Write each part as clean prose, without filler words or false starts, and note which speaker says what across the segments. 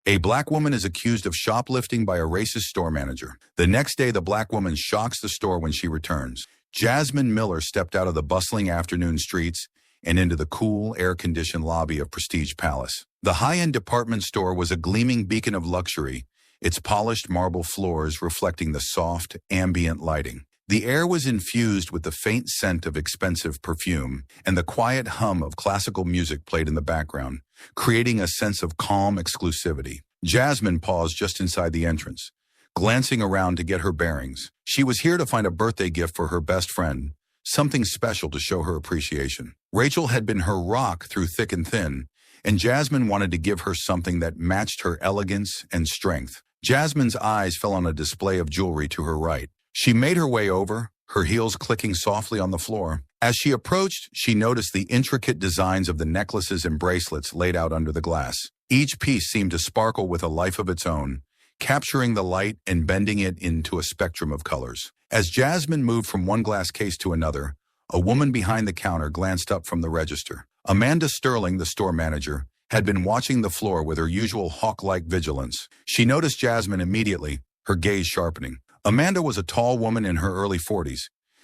Speaker 1: A black woman is accused of shoplifting by a racist store manager. The next day, the black woman shocks the store when she returns. Jasmine Miller stepped out of the bustling afternoon streets and into the cool, air-conditioned lobby of Prestige Palace. The high-end department store was a gleaming beacon of luxury, its polished marble floors reflecting the soft, ambient lighting. The air was infused with the faint scent of expensive perfume, and the quiet hum of classical music played in the background, creating a sense of calm exclusivity. Jasmine paused just inside the entrance, glancing around to get her bearings. She was here to find a birthday gift for her best friend, something special to show her appreciation. Rachel had been her rock through thick and thin, and Jasmine wanted to give her something that matched her elegance and strength. Jasmine's eyes fell on a display of jewelry to her right. She made her way over, her heels clicking softly on the floor. As she approached, she noticed the intricate designs of the necklaces and bracelets laid out under the glass. Each piece seemed to sparkle with a life of its own, capturing the light and bending it into a spectrum of colors. As Jasmine moved from one glass case to another, a woman behind the counter glanced up from the register. Amanda Sterling, the store manager, had been watching the floor with her usual hawk-like vigilance. She noticed Jasmine immediately, her gaze sharpening. Amanda was a tall woman in her early 40s.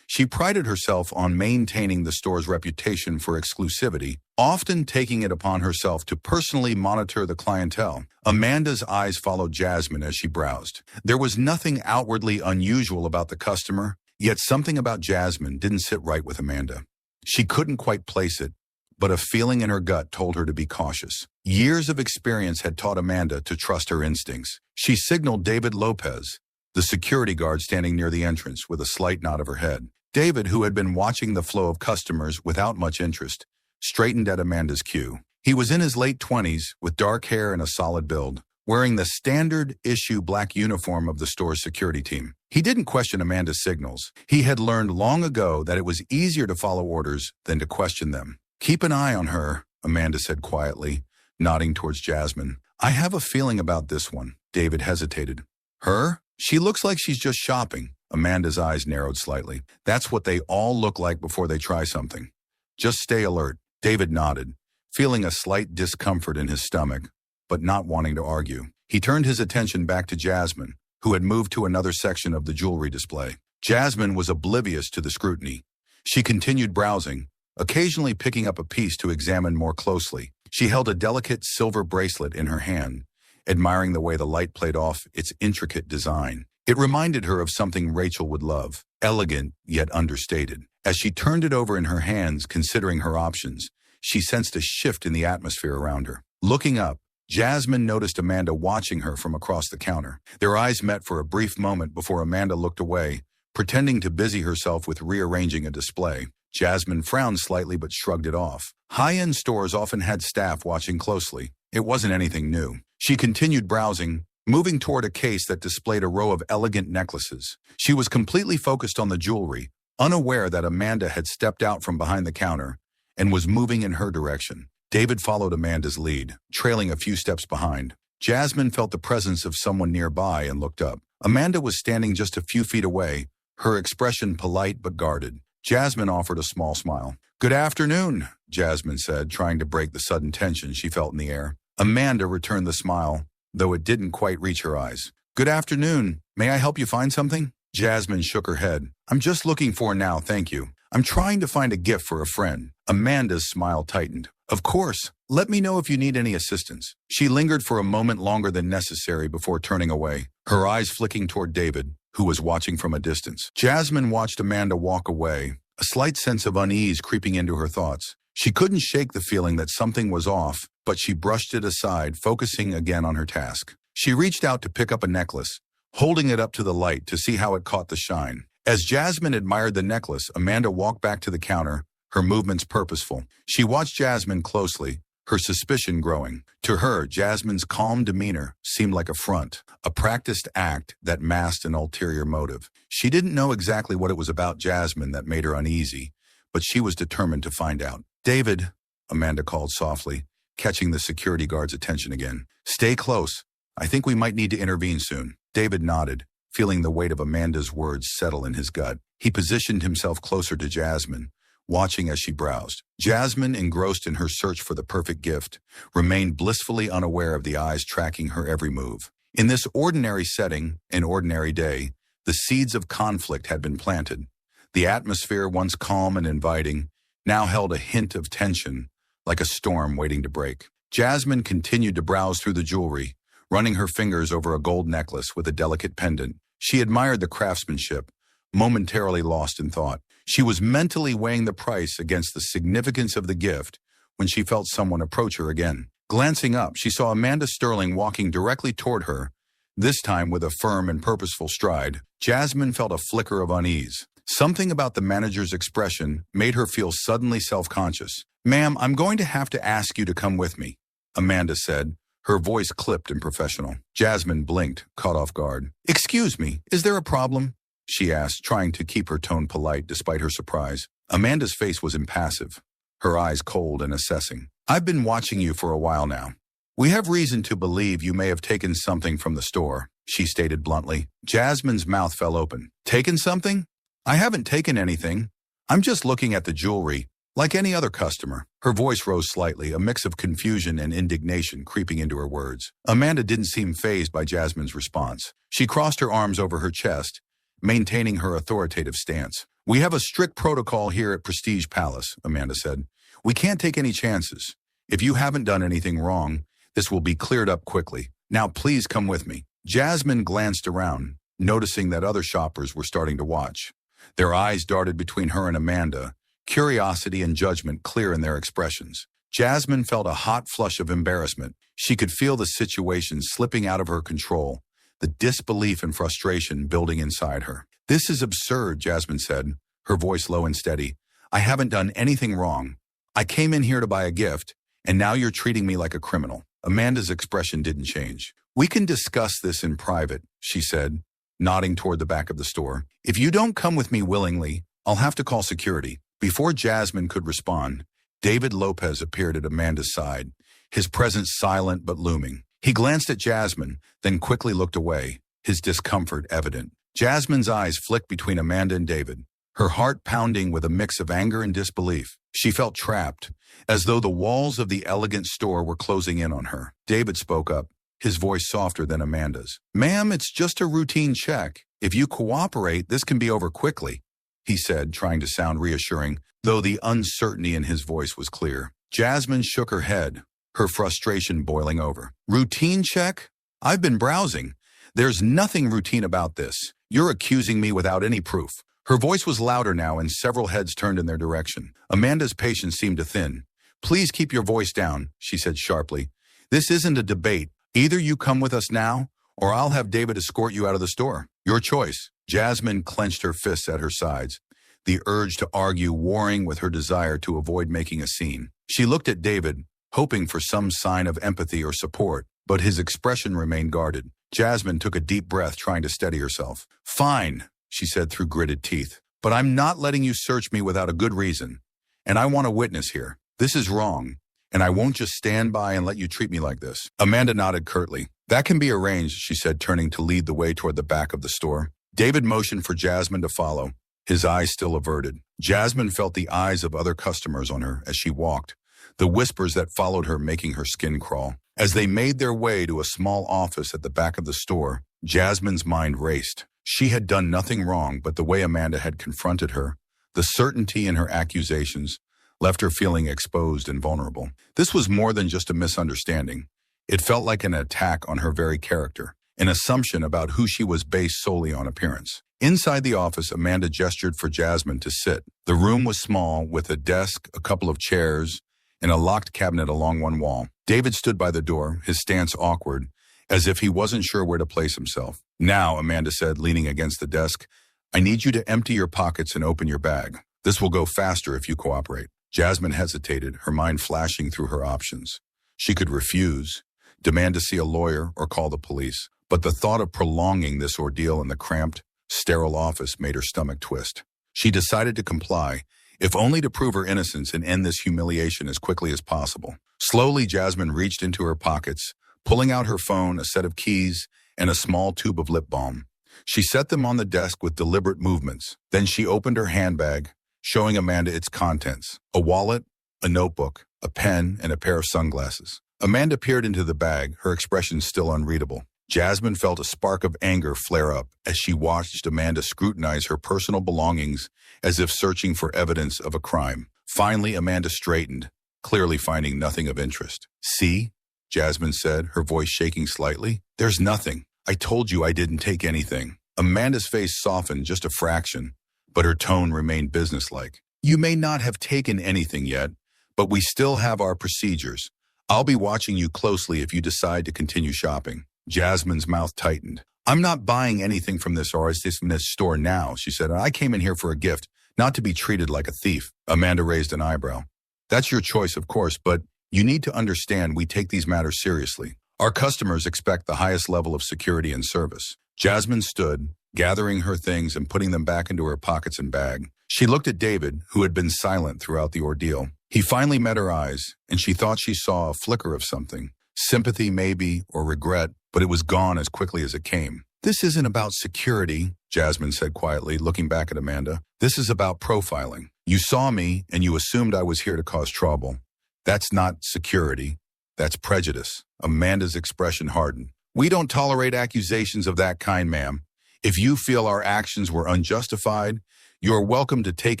Speaker 1: She prided herself on maintaining the store's reputation for exclusivity, often taking it upon herself to personally monitor the clientele. Amanda's eyes followed Jasmine as she browsed. There was nothing outwardly unusual about the customer, yet something about Jasmine didn't sit right with Amanda. She couldn't quite place it, but a feeling in her gut told her to be cautious. Years of experience had taught Amanda to trust her instincts. She signaled David Lopez, the security guard standing near the entrance, with a slight nod of her head. David, who had been watching the flow of customers without much interest, straightened at Amanda's cue. He was in his late 20s, with dark hair and a solid build, wearing the standard-issue black uniform of the store's security team. He didn't question Amanda's signals. He had learned long ago that it was easier to follow orders than to question them. "Keep an eye on her," Amanda said quietly, nodding towards Jasmine. "I have a feeling about this one." David hesitated. "Her? She looks like she's just shopping." Amanda's eyes narrowed slightly. "That's what they all look like before they try something. Just stay alert." David nodded, feeling a slight discomfort in his stomach, but not wanting to argue. He turned his attention back to Jasmine, who had moved to another section of the jewelry display. Jasmine was oblivious to the scrutiny. She continued browsing, occasionally picking up a piece to examine more closely. She held a delicate silver bracelet in her hand, admiring the way the light played off its intricate design. It reminded her of something Rachel would love, elegant yet understated. As she turned it over in her hands, considering her options, she sensed a shift in the atmosphere around her. Looking up, Jasmine noticed Amanda watching her from across the counter. Their eyes met for a brief moment before Amanda looked away, pretending to busy herself with rearranging a display. Jasmine frowned slightly but shrugged it off. High-end stores often had staff watching closely. It wasn't anything new. She continued browsing, moving toward a case that displayed a row of elegant necklaces. She was completely focused on the jewelry, unaware that Amanda had stepped out from behind the counter and was moving in her direction. David followed Amanda's lead, trailing a few steps behind. Jasmine felt the presence of someone nearby and looked up. Amanda was standing just a few feet away, her expression polite but guarded. Jasmine offered a small smile. "Good afternoon," Jasmine said, trying to break the sudden tension she felt in the air. Amanda returned the smile, though it didn't quite reach her eyes. "Good afternoon. May I help you find something?" Jasmine shook her head. "I'm just looking for now, thank you. I'm trying to find a gift for a friend." Amanda's smile tightened. "Of course. Let me know if you need any assistance." She lingered for a moment longer than necessary before turning away, her eyes flicking toward David, who was watching from a distance. Jasmine watched Amanda walk away, a slight sense of unease creeping into her thoughts. She couldn't shake the feeling that something was off, but she brushed it aside, focusing again on her task. She reached out to pick up a necklace, holding it up to the light to see how it caught the shine. As Jasmine admired the necklace, Amanda walked back to the counter, her movements purposeful. She watched Jasmine closely, her suspicion growing. To her, Jasmine's calm demeanor seemed like a front, a practiced act that masked an ulterior motive. She didn't know exactly what it was about Jasmine that made her uneasy, but she was determined to find out. "David," Amanda called softly, catching the security guard's attention again. "Stay close. I think we might need to intervene soon." David nodded, feeling the weight of Amanda's words settle in his gut. He positioned himself closer to Jasmine, watching as she browsed. Jasmine, engrossed in her search for the perfect gift, remained blissfully unaware of the eyes tracking her every move. In this ordinary setting, an ordinary day, the seeds of conflict had been planted. The atmosphere, once calm and inviting, now held a hint of tension, like a storm waiting to break. Jasmine continued to browse through the jewelry, running her fingers over a gold necklace with a delicate pendant. She admired the craftsmanship, momentarily lost in thought. She was mentally weighing the price against the significance of the gift when she felt someone approach her again. Glancing up, she saw Amanda Sterling walking directly toward her, this time with a firm and purposeful stride. Jasmine felt a flicker of unease. Something about the manager's expression made her feel suddenly self-conscious. "Ma'am, I'm going to have to ask you to come with me," Amanda said, her voice clipped and professional. Jasmine blinked, caught off guard. "Excuse me, is there a problem?" she asked, trying to keep her tone polite despite her surprise. Amanda's face was impassive, her eyes cold and assessing. "I've been watching you for a while now. We have reason to believe you may have taken something from the store," she stated bluntly. Jasmine's mouth fell open. "Taken something? I haven't taken anything. I'm just looking at the jewelry, like any other customer." Her voice rose slightly, a mix of confusion and indignation creeping into her words. Amanda didn't seem fazed by Jasmine's response. She crossed her arms over her chest, maintaining her authoritative stance. "We have a strict protocol here at Prestige Palace," Amanda said. "We can't take any chances. If you haven't done anything wrong, this will be cleared up quickly. Now please come with me." Jasmine glanced around, noticing that other shoppers were starting to watch. Their eyes darted between her and Amanda, curiosity and judgment clear in their expressions. Jasmine felt a hot flush of embarrassment. She could feel the situation slipping out of her control, the disbelief and frustration building inside her. "This is absurd," Jasmine said, her voice low and steady. "I haven't done anything wrong. I came in here to buy a gift, and now you're treating me like a criminal." Amanda's expression didn't change. "We can discuss this in private," she said, nodding toward the back of the store. "If you don't come with me willingly, I'll have to call security." Before Jasmine could respond, David Lopez appeared at Amanda's side, his presence silent but looming. He glanced at Jasmine, then quickly looked away, his discomfort evident. Jasmine's eyes flicked between Amanda and David, her heart pounding with a mix of anger and disbelief. She felt trapped, as though the walls of the elegant store were closing in on her. David spoke up, his voice softer than Amanda's. "Ma'am, it's just a routine check. If you cooperate, this can be over quickly," he said, trying to sound reassuring, though the uncertainty in his voice was clear. Jasmine shook her head, her frustration boiling over. "Routine check? I've been browsing. There's nothing routine about this. You're accusing me without any proof." Her voice was louder now, and several heads turned in their direction. Amanda's patience seemed to thin. "Please keep your voice down," she said sharply. "This isn't a debate. Either you come with us now, or I'll have David escort you out of the store. Your choice." Jasmine clenched her fists at her sides, the urge to argue warring with her desire to avoid making a scene. She looked at David, hoping for some sign of empathy or support, but his expression remained guarded. Jasmine took a deep breath, trying to steady herself. "Fine," she said through gritted teeth, "but I'm not letting you search me without a good reason. And I want a witness here. This is wrong, and I won't just stand by and let you treat me like this." Amanda nodded curtly. "That can be arranged," she said, turning to lead the way toward the back of the store. David motioned for Jasmine to follow, his eyes still averted. Jasmine felt the eyes of other customers on her as she walked, the whispers that followed her making her skin crawl. As they made their way to a small office at the back of the store, Jasmine's mind raced. She had done nothing wrong, but the way Amanda had confronted her, the certainty in her accusations, left her feeling exposed and vulnerable. This was more than just a misunderstanding. It felt like an attack on her very character, an assumption about who she was based solely on appearance. Inside the office, Amanda gestured for Jasmine to sit. The room was small, with a desk, a couple of chairs, and a locked cabinet along one wall. David stood by the door, his stance awkward, as if he wasn't sure where to place himself. "Now," Amanda said, leaning against the desk, "I need you to empty your pockets and open your bag. This will go faster if you cooperate." Jasmine hesitated, her mind flashing through her options. She could refuse, demand to see a lawyer, or call the police. But the thought of prolonging this ordeal in the cramped, sterile office made her stomach twist. She decided to comply, if only to prove her innocence and end this humiliation as quickly as possible. Slowly, Jasmine reached into her pockets, pulling out her phone, a set of keys, and a small tube of lip balm. She set them on the desk with deliberate movements. Then she opened her handbag, showing Amanda its contents: a wallet, a notebook, a pen, and a pair of sunglasses. Amanda peered into the bag, her expression still unreadable. Jasmine felt a spark of anger flare up as she watched Amanda scrutinize her personal belongings as if searching for evidence of a crime. Finally, Amanda straightened, clearly finding nothing of interest. "See?" Jasmine said, her voice shaking slightly. "There's nothing. I told you I didn't take anything." Amanda's face softened just a fraction, but her tone remained businesslike. "You may not have taken anything yet, but we still have our procedures. I'll be watching you closely if you decide to continue shopping." Jasmine's mouth tightened. "I'm not buying anything from this store now," she said. "I came in here for a gift, not to be treated like a thief." Amanda raised an eyebrow. "That's your choice, of course, but you need to understand we take these matters seriously. Our customers expect the highest level of security and service." Jasmine stood, gathering her things and putting them back into her pockets and bag. She looked at David, who had been silent throughout the ordeal. He finally met her eyes, and she thought she saw a flicker of something. Sympathy, maybe, or regret, but it was gone as quickly as it came. "This isn't about security," Jasmine said quietly, looking back at Amanda. "This is about profiling. You saw me, and you assumed I was here to cause trouble. That's not security. That's prejudice." Amanda's expression hardened. "We don't tolerate accusations of that kind, ma'am. If you feel our actions were unjustified, you are welcome to take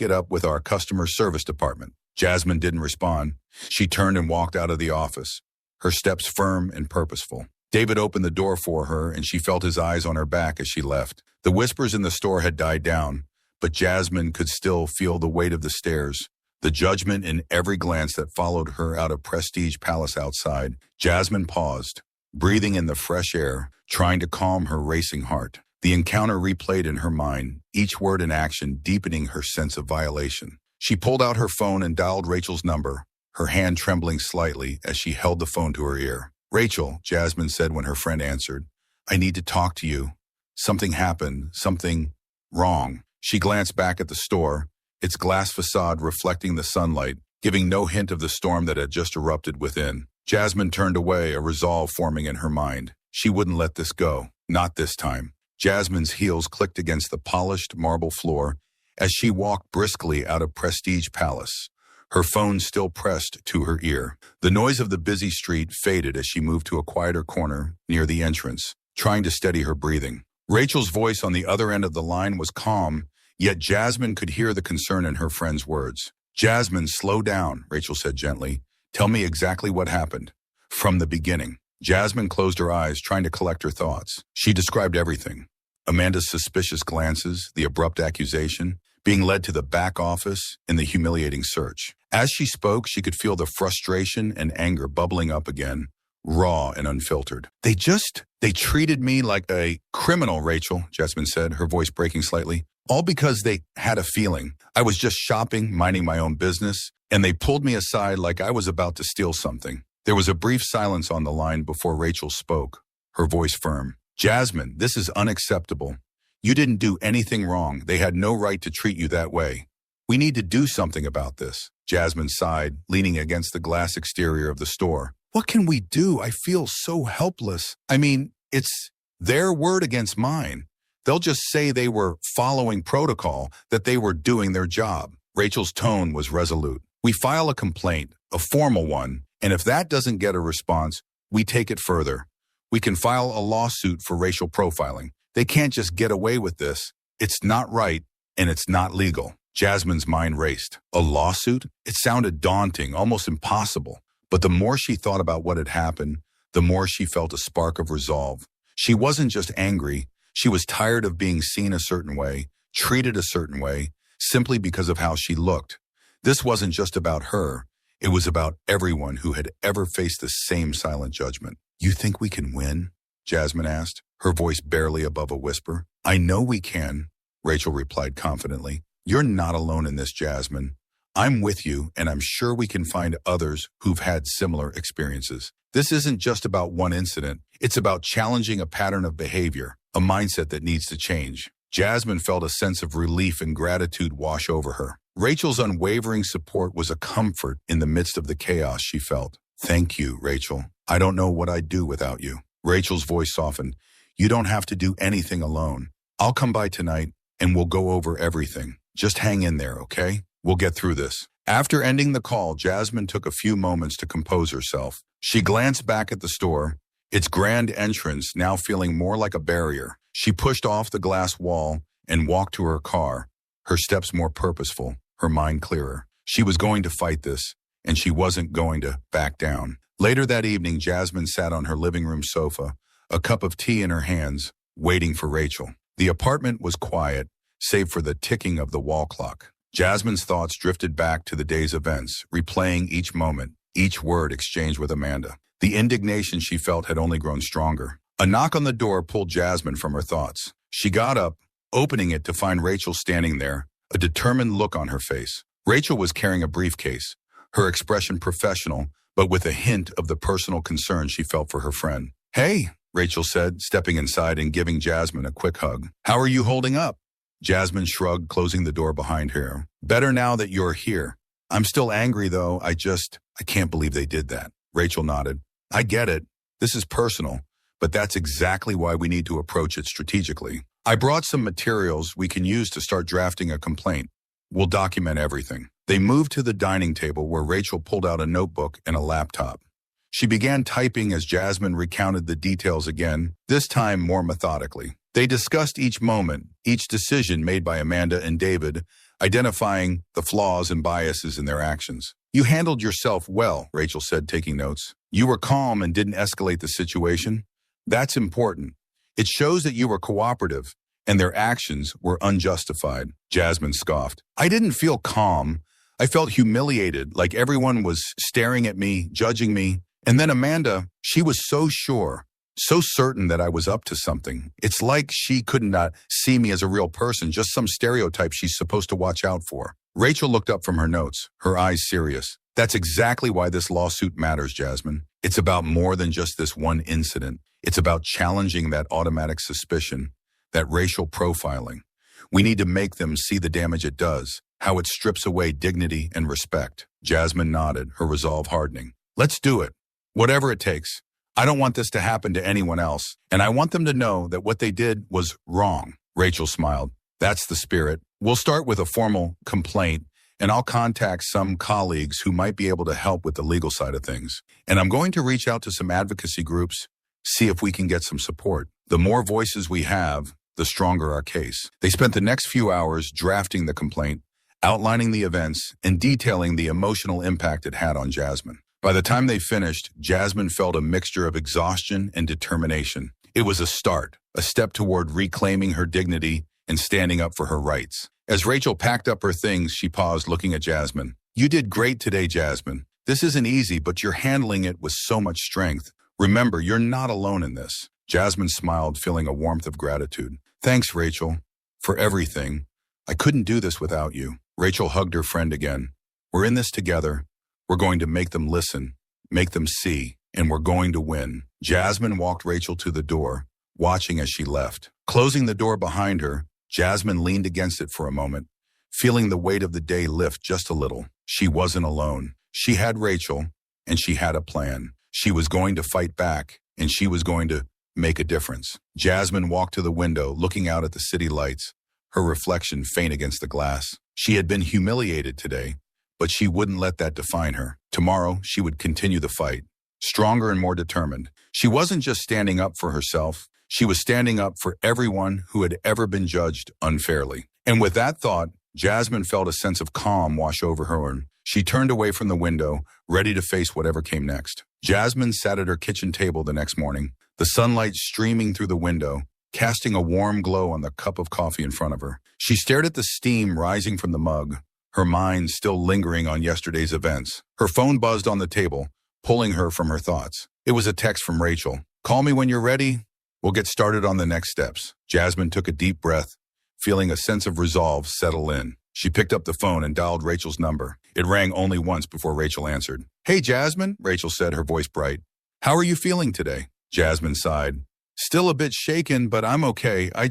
Speaker 1: it up with our customer service department." Jasmine didn't respond. She turned and walked out of the office, her steps firm and purposeful. David opened the door for her, and she felt his eyes on her back as she left. The whispers in the store had died down, but Jasmine could still feel the weight of the stares, the judgment in every glance that followed her out of Prestige Palace outside. Jasmine paused, breathing in the fresh air, trying to calm her racing heart. The encounter replayed in her mind, each word and action deepening her sense of violation. She pulled out her phone and dialed Rachel's number, her hand trembling slightly as she held the phone to her ear. "Rachel," Jasmine said when her friend answered, "I need to talk to you. Something happened, something wrong." She glanced back at the store, its glass facade reflecting the sunlight, giving no hint of the storm that had just erupted within. Jasmine turned away, a resolve forming in her mind. She wouldn't let this go, not this time. Jasmine's heels clicked against the polished marble floor as she walked briskly out of Prestige Palace, her phone still pressed to her ear. The noise of the busy street faded as she moved to a quieter corner near the entrance, trying to steady her breathing. Rachel's voice on the other end of the line was calm, yet Jasmine could hear the concern in her friend's words. "Jasmine, slow down," Rachel said gently. "Tell me exactly what happened. From the beginning." Jasmine closed her eyes, trying to collect her thoughts. She described everything. Amanda's suspicious glances, the abrupt accusation, being led to the back office, and the humiliating search. As she spoke, she could feel the frustration and anger bubbling up again, raw and unfiltered. They treated me like a criminal," Rachel, Jasmine said, her voice breaking slightly. "All because they had a feeling. I was just shopping, minding my own business, and they pulled me aside like I was about to steal something." There was a brief silence on the line before Rachel spoke, her voice firm. "Jasmine, this is unacceptable. You didn't do anything wrong. They had no right to treat you that way. We need to do something about this." Jasmine sighed, leaning against the glass exterior of the store. "What can we do? I feel so helpless. I mean, it's their word against mine. They'll just say they were following protocol, that they were doing their job." Rachel's tone was resolute. "We file a complaint, a formal one, and if that doesn't get a response, we take it further. We can file a lawsuit for racial profiling. They can't just get away with this. It's not right, and it's not legal." Jasmine's mind raced. A lawsuit? It sounded daunting, almost impossible. But the more she thought about what had happened, the more she felt a spark of resolve. She wasn't just angry. She was tired of being seen a certain way, treated a certain way, simply because of how she looked. This wasn't just about her. It was about everyone who had ever faced the same silent judgment. "You think we can win?" Jasmine asked, her voice barely above a whisper. "I know we can," Rachel replied confidently. "You're not alone in this, Jasmine. I'm with you, and I'm sure we can find others who've had similar experiences. This isn't just about one incident. It's about challenging a pattern of behavior, a mindset that needs to change." Jasmine felt a sense of relief and gratitude wash over her. Rachel's unwavering support was a comfort in the midst of the chaos she felt. "Thank you, Rachel. I don't know what I'd do without you." Rachel's voice softened. "You don't have to do anything alone. I'll come by tonight, and we'll go over everything. Just hang in there, okay?" We'll get through this. After ending the call, Jasmine took a few moments to compose herself. She glanced back at the store, its grand entrance now feeling more like a barrier. She pushed off the glass wall and walked to her car, her steps more purposeful, her mind clearer. She was going to fight this, and she wasn't going to back down. Later that evening, Jasmine sat on her living room sofa, a cup of tea in her hands, waiting for Rachel. The apartment was quiet, save for the ticking of the wall clock. Jasmine's thoughts drifted back to the day's events, replaying each moment, each word exchanged with Amanda. The indignation she felt had only grown stronger. A knock on the door pulled Jasmine from her thoughts. She got up, opening it to find Rachel standing there, a determined look on her face. Rachel was carrying a briefcase, her expression professional, but with a hint of the personal concern she felt for her friend. "Hey," Rachel said, stepping inside and giving Jasmine a quick hug. "How are you holding up?" Jasmine shrugged, closing the door behind her. "Better now that you're here. I'm still angry, though. I can't believe they did that." Rachel nodded. "I get it. This is personal, but that's exactly why we need to approach it strategically. I brought some materials we can use to start drafting a complaint. We'll document everything." They moved to the dining table where Rachel pulled out a notebook and a laptop. She began typing as Jasmine recounted the details again, this time more methodically. They discussed each moment, each decision made by Amanda and David, identifying the flaws and biases in their actions. "You handled yourself well," Rachel said, taking notes. "You were calm and didn't escalate the situation. That's important. It shows that you were cooperative, and their actions were unjustified." Jasmine scoffed. "I didn't feel calm. I felt humiliated, like everyone was staring at me, judging me. And then Amanda, she was so sure, so certain that I was up to something. It's like she could not see me as a real person, just some stereotype she's supposed to watch out for." Rachel looked up from her notes, her eyes serious. "That's exactly why this lawsuit matters, Jasmine. It's about more than just this one incident. It's about challenging that automatic suspicion, that racial profiling. We need to make them see the damage it does, how it strips away dignity and respect." Jasmine nodded, her resolve hardening. "Let's do it. Whatever it takes. I don't want this to happen to anyone else, and I want them to know that what they did was wrong." Rachel smiled. "That's the spirit. We'll start with a formal complaint, and I'll contact some colleagues who might be able to help with the legal side of things. And I'm going to reach out to some advocacy groups, see if we can get some support. The more voices we have, the stronger our case." They spent the next few hours drafting the complaint, outlining the events, and detailing the emotional impact it had on Jasmine. By the time they finished, Jasmine felt a mixture of exhaustion and determination. It was a start, a step toward reclaiming her dignity and standing up for her rights. As Rachel packed up her things, she paused, looking at Jasmine. "You did great today, Jasmine. This isn't easy, but you're handling it with so much strength. Remember, you're not alone in this." Jasmine smiled, feeling a warmth of gratitude. "Thanks, Rachel, for everything. I couldn't do this without you." Rachel hugged her friend again. "We're in this together. We're going to make them listen, make them see, and we're going to win." Jasmine walked Rachel to the door, watching as she left. Closing the door behind her, Jasmine leaned against it for a moment, feeling the weight of the day lift just a little. She wasn't alone. She had Rachel, and she had a plan. She was going to fight back, and she was going to make a difference. Jasmine walked to the window, looking out at the city lights, her reflection faint against the glass. She had been humiliated today, but she wouldn't let that define her. Tomorrow, she would continue the fight, stronger and more determined. She wasn't just standing up for herself. She was standing up for everyone who had ever been judged unfairly. And with that thought, Jasmine felt a sense of calm wash over her, and she turned away from the window, ready to face whatever came next. Jasmine sat at her kitchen table the next morning, the sunlight streaming through the window, casting a warm glow on the cup of coffee in front of her. She stared at the steam rising from the mug, her mind still lingering on yesterday's events. Her phone buzzed on the table, pulling her from her thoughts. It was a text from Rachel. "Call me when you're ready. We'll get started on the next steps." Jasmine took a deep breath, feeling a sense of resolve settle in. She picked up the phone and dialed Rachel's number. It rang only once before Rachel answered. "Hey, Jasmine," Rachel said, her voice bright. "How are you feeling today?" Jasmine sighed. "Still a bit shaken, but I'm okay. I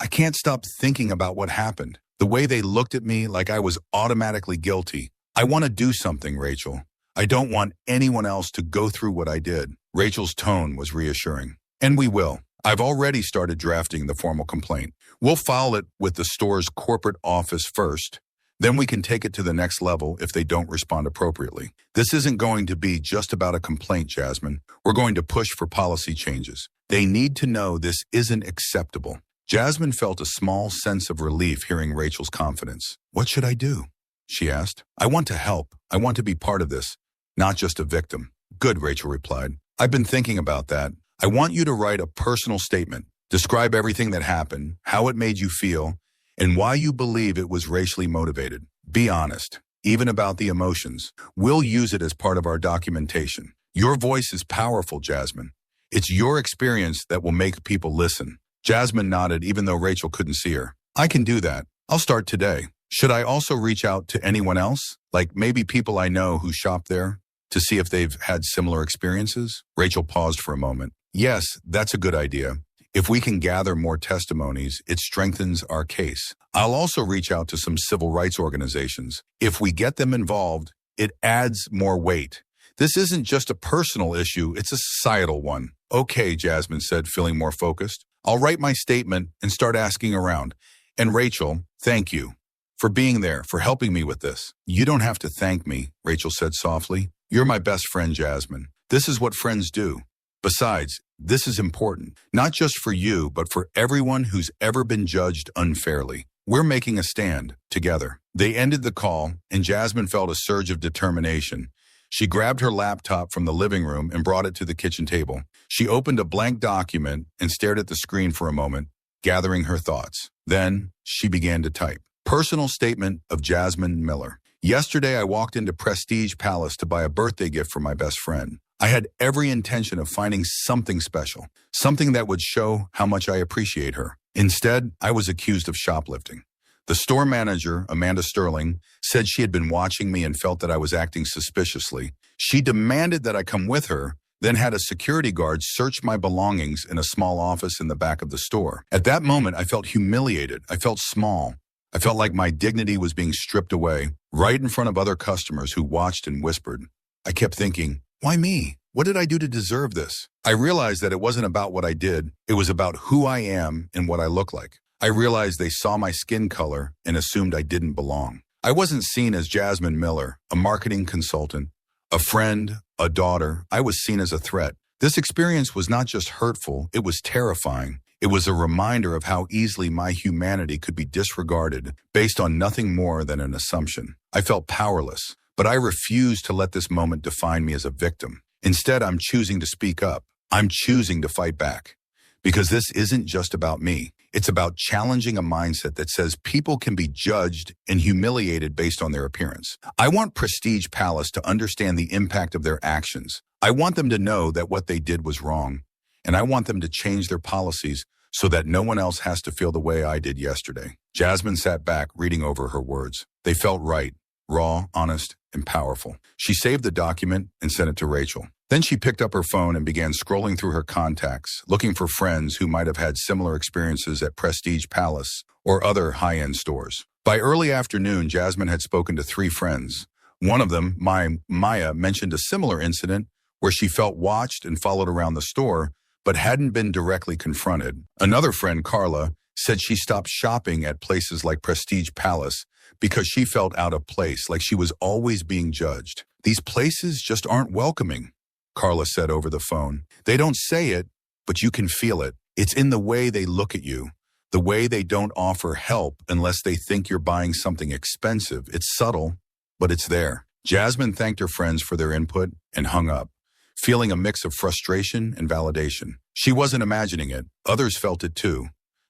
Speaker 1: can't stop thinking about what happened. The way they looked at me like I was automatically guilty. I want to do something, Rachel. I don't want anyone else to go through what I did." Rachel's tone was reassuring. "And we will. I've already started drafting the formal complaint. We'll file it with the store's corporate office first, Then we can take it to the next level if they don't respond appropriately. This isn't going to be just about a complaint, Jasmine. We're going to push for policy changes. They need to know this isn't acceptable. Jasmine felt a small sense of relief hearing Rachel's confidence. What should I do? She asked. I want to help. I want to be part of this, not just a victim. Good, Rachel replied. I've been thinking about that. I want you to write a personal statement. Describe everything that happened, how it made you feel, and why you believe it was racially motivated. Be honest, even about the emotions. We'll use it as part of our documentation. Your voice is powerful, Jasmine. It's your experience that will make people listen. Jasmine nodded even though Rachel couldn't see her. I can do that. I'll start today. Should I also reach out to anyone else? Like maybe people I know who shop there to see if they've had similar experiences? Rachel paused for a moment. Yes, that's a good idea. If we can gather more testimonies, it strengthens our case. I'll also reach out to some civil rights organizations. If we get them involved, it adds more weight. This isn't just a personal issue, it's a societal one. Okay, Jasmine said, feeling more focused. I'll write my statement and start asking around. And Rachel, thank you for being there, for helping me with this. You don't have to thank me, Rachel said softly. You're my best friend, Jasmine. This is what friends do. Besides, this is important, not just for you, but for everyone who's ever been judged unfairly. We're making a stand together. They ended the call, and Jasmine felt a surge of determination. She grabbed her laptop from the living room and brought it to the kitchen table. She opened a blank document and stared at the screen for a moment, gathering her thoughts. Then she began to type. Personal statement of Jasmine Miller. Yesterday, I walked into Prestige Palace to buy a birthday gift for my best friend. I had every intention of finding something special, something that would show how much I appreciate her. Instead, I was accused of shoplifting. The store manager, Amanda Sterling, said she had been watching me and felt that I was acting suspiciously. She demanded that I come with her, then had a security guard search my belongings in a small office in the back of the store. At that moment, I felt humiliated. I felt small. I felt like my dignity was being stripped away, right in front of other customers who watched and whispered. I kept thinking, why me? What did I do to deserve this? I realized that it wasn't about what I did. It was about who I am and what I look like. I realized they saw my skin color and assumed I didn't belong. I wasn't seen as Jasmine Miller, a marketing consultant, a friend, a daughter. I was seen as a threat. This experience was not just hurtful, it was terrifying. It was a reminder of how easily my humanity could be disregarded based on nothing more than an assumption. I felt powerless, but I refused to let this moment define me as a victim. Instead, I'm choosing to speak up. I'm choosing to fight back. Because this isn't just about me. It's about challenging a mindset that says people can be judged and humiliated based on their appearance. I want Prestige Palace to understand the impact of their actions. I want them to know that what they did was wrong. And I want them to change their policies so that no one else has to feel the way I did yesterday. Jasmine sat back, reading over her words. They felt right, raw, honest, and powerful. She saved the document and sent it to Rachel. Then she picked up her phone and began scrolling through her contacts, looking for friends who might have had similar experiences at Prestige Palace or other high-end stores. By early afternoon, Jasmine had spoken to 3 friends. One of them, Maya, mentioned a similar incident where she felt watched and followed around the store, but hadn't been directly confronted. Another friend, Carla, said she stopped shopping at places like Prestige Palace because she felt out of place, like she was always being judged. These places just aren't welcoming, Carla said over the phone. They don't say it, but you can feel it. It's in the way they look at you, the way they don't offer help unless they think you're buying something expensive. It's subtle, but it's there. Jasmine thanked her friends for their input and hung up, feeling a mix of frustration and validation. She wasn't imagining it. Others felt it too.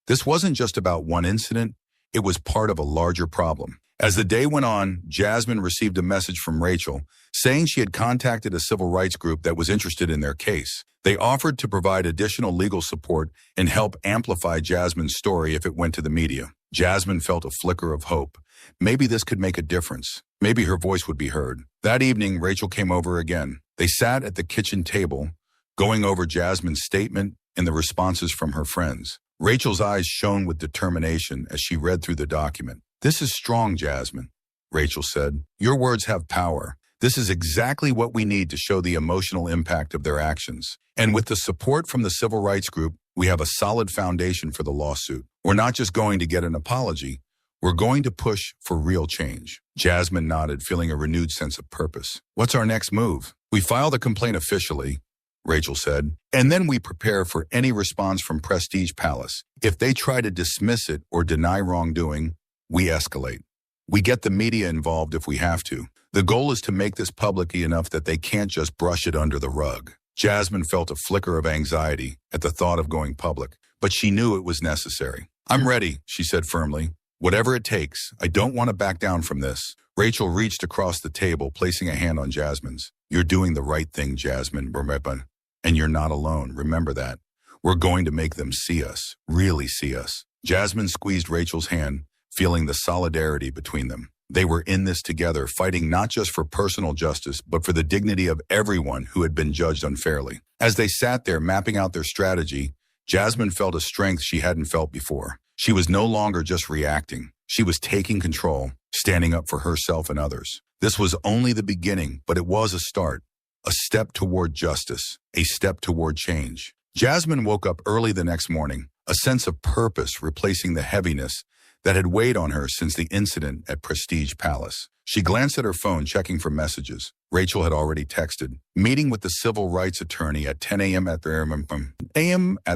Speaker 1: This wasn't just about one incident. It was part of a larger problem. As the day went on, Jasmine received a message from Rachel saying she had contacted a civil rights group that was interested in their case. They offered to provide additional legal support and help amplify Jasmine's story if it went to the media. Jasmine felt a flicker of hope. Maybe this could make a difference. Maybe her voice would be heard. That evening, Rachel came over again. They sat at the kitchen table, going over Jasmine's statement and the responses from her friends. Rachel's eyes shone with determination as she read through the document. This is strong, Jasmine, Rachel said. Your words have power. This is exactly what we need to show the emotional impact of their actions. And with the support from the civil rights group, we have a solid foundation for the lawsuit. We're not just going to get an apology. We're going to push for real change. Jasmine nodded, feeling a renewed sense of purpose. What's our next move? We file the complaint officially, Rachel said, and then we prepare for any response from Prestige Palace. If they try to dismiss it or deny wrongdoing, we escalate. We get the media involved if we have to. The goal is to make this public enough that they can't just brush it under the rug. Jasmine felt a flicker of anxiety at the thought of going public, but she knew it was necessary. I'm ready, she said firmly. Whatever it takes, I don't want to back down from this. Rachel reached across the table, placing a hand on Jasmine's. You're doing the right thing, Jasmine, remember? And you're not alone, remember that. We're going to make them see us, really see us. Jasmine squeezed Rachel's hand, feeling the solidarity between them. They were in this together, fighting not just for personal justice, but for the dignity of everyone who had been judged unfairly. As they sat there mapping out their strategy, Jasmine felt a strength she hadn't felt before. She was no longer just reacting. She was taking control, standing up for herself and others. This was only the beginning, but it was a start. A step toward justice, a step toward change. Jasmine woke up early the next morning, a sense of purpose replacing the heaviness that had weighed on her since the incident at Prestige Palace. She glanced at her phone, checking for messages. Rachel had already texted, meeting with the civil rights attorney at 10 a.m. at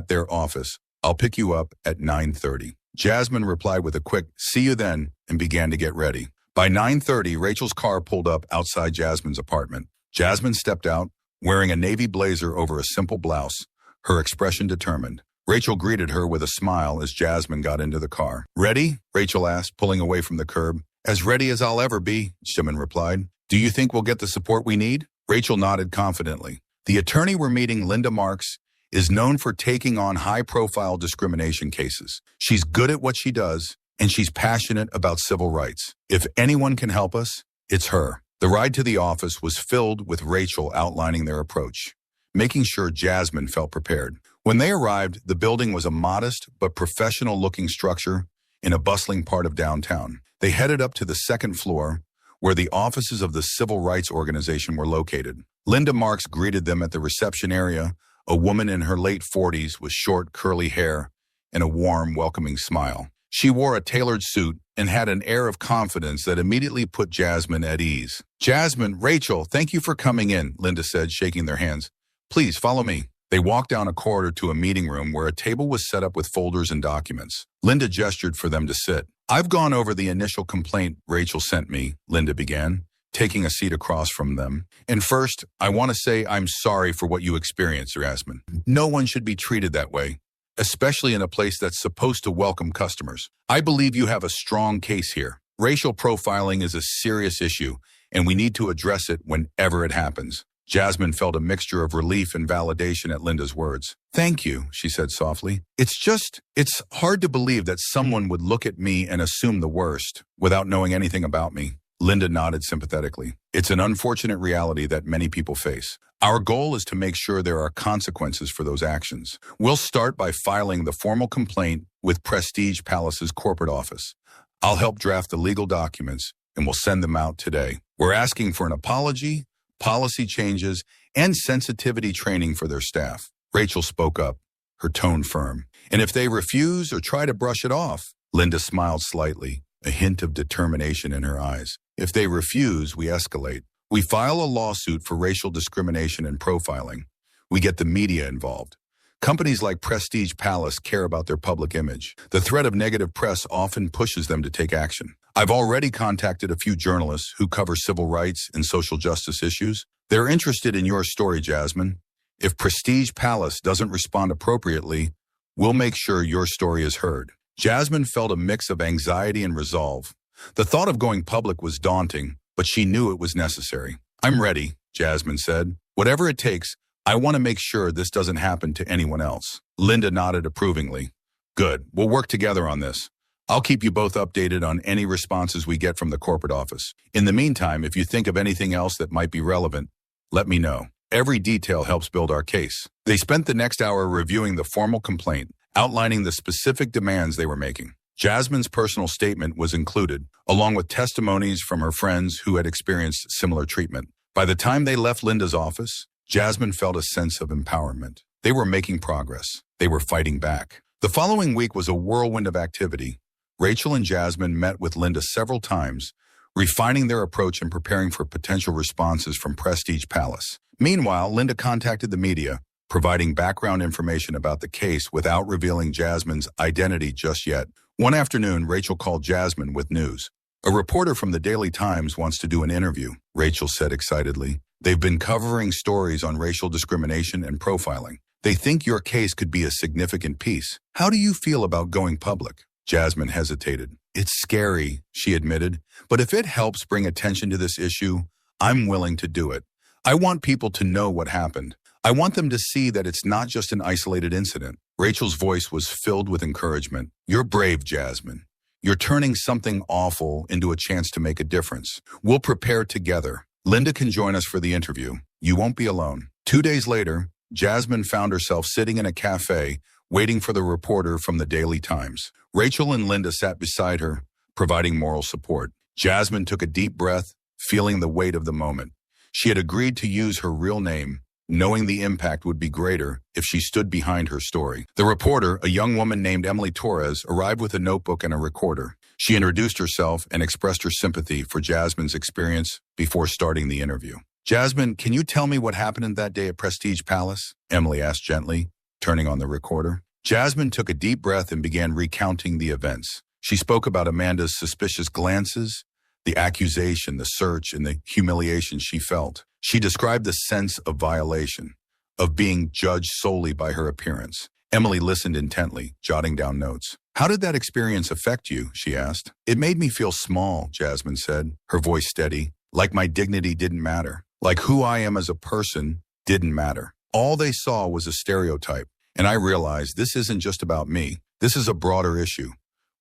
Speaker 1: their office. I'll pick you up at 9:30. Jasmine replied with a quick, see you then, and began to get ready. By 9:30, Rachel's car pulled up outside Jasmine's apartment. Jasmine stepped out, wearing a navy blazer over a simple blouse, her expression determined. Rachel greeted her with a smile as Jasmine got into the car. Ready? Rachel asked, pulling away from the curb. As ready as I'll ever be, Jasmine replied. Do you think we'll get the support we need? Rachel nodded confidently. The attorney we're meeting, Linda Marks, is known for taking on high-profile discrimination cases. She's good at what she does, and she's passionate about civil rights. If anyone can help us, it's her. The ride to the office was filled with Rachel outlining their approach, making sure Jasmine felt prepared. When they arrived, the building was a modest but professional-looking structure in a bustling part of downtown. They headed up to the second floor, where the offices of the Civil Rights Organization were located. Linda Marks greeted them at the reception area, a woman in her late 40s with short, curly hair and a warm, welcoming smile. She wore a tailored suit and had an air of confidence that immediately put Jasmine at ease. Jasmine, Rachel, thank you for coming in, Linda said, shaking their hands. Please follow me. They walked down a corridor to a meeting room where a table was set up with folders and documents. Linda gestured for them to sit. I've gone over the initial complaint Rachel sent me, Linda began, taking a seat across from them. And first, I want to say I'm sorry for what you experienced, Jasmine. No one should be treated that way, especially in a place that's supposed to welcome customers. I believe you have a strong case here. Racial profiling is a serious issue, and we need to address it whenever it happens. Jasmine felt a mixture of relief and validation at Linda's words. Thank you, she said softly. It's hard to believe that someone would look at me and assume the worst without knowing anything about me. Linda nodded sympathetically. It's an unfortunate reality that many people face. Our goal is to make sure there are consequences for those actions. We'll start by filing the formal complaint with Prestige Palace's corporate office. I'll help draft the legal documents, and we'll send them out today. We're asking for an apology, policy changes, and sensitivity training for their staff. Rachel spoke up, her tone firm. And if they refuse or try to brush it off, Linda smiled slightly, a hint of determination in her eyes. If they refuse, we escalate. We file a lawsuit for racial discrimination and profiling. We get the media involved. Companies like Prestige Palace care about their public image. The threat of negative press often pushes them to take action. I've already contacted a few journalists who cover civil rights and social justice issues. They're interested in your story, Jasmine. If Prestige Palace doesn't respond appropriately, we'll make sure your story is heard. Jasmine felt a mix of anxiety and resolve. The thought of going public was daunting, but she knew it was necessary. I'm ready, Jasmine said. Whatever it takes, I want to make sure this doesn't happen to anyone else. Linda nodded approvingly. Good, we'll work together on this. I'll keep you both updated on any responses we get from the corporate office. In the meantime, if you think of anything else that might be relevant, let me know. Every detail helps build our case. They spent the next hour reviewing the formal complaint, outlining the specific demands they were making. Jasmine's personal statement was included, along with testimonies from her friends who had experienced similar treatment. By the time they left Linda's office, Jasmine felt a sense of empowerment. They were making progress. They were fighting back. The following week was a whirlwind of activity, Rachel and Jasmine met with Linda several times, refining their approach and preparing for potential responses from Prestige Palace. Meanwhile, Linda contacted the media, providing background information about the case without revealing Jasmine's identity just yet. One afternoon, Rachel called Jasmine with news. "A reporter from the Daily Times wants to do an interview," Rachel said excitedly. "They've been covering stories on racial discrimination and profiling. They think your case could be a significant piece. How do you feel about going public?" Jasmine hesitated. "It's scary," she admitted, "but if it helps bring attention to this issue, I'm willing to do it. I want people to know what happened. I want them to see that it's not just an isolated incident." Rachel's voice was filled with encouragement. "You're brave, Jasmine. You're turning something awful into a chance to make a difference. We'll prepare together. Linda can join us for the interview. You won't be alone." 2 days later, Jasmine found herself sitting in a cafe, waiting for the reporter from the Daily Times. Rachel and Linda sat beside her, providing moral support. Jasmine took a deep breath, feeling the weight of the moment. She had agreed to use her real name, knowing the impact would be greater if she stood behind her story. The reporter, a young woman named Emily Torres, arrived with a notebook and a recorder. She introduced herself and expressed her sympathy for Jasmine's experience before starting the interview. "Jasmine, can you tell me what happened that day at Prestige Palace?" Emily asked gently, turning on the recorder. Jasmine took a deep breath and began recounting the events. She spoke about Amanda's suspicious glances, the accusation, the search, and the humiliation she felt. She described the sense of violation, of being judged solely by her appearance. Emily listened intently, jotting down notes. "How did that experience affect you?" she asked. "It made me feel small," Jasmine said, her voice steady, "like my dignity didn't matter, like who I am as a person didn't matter. All they saw was a stereotype, and I realized this isn't just about me. This is a broader issue.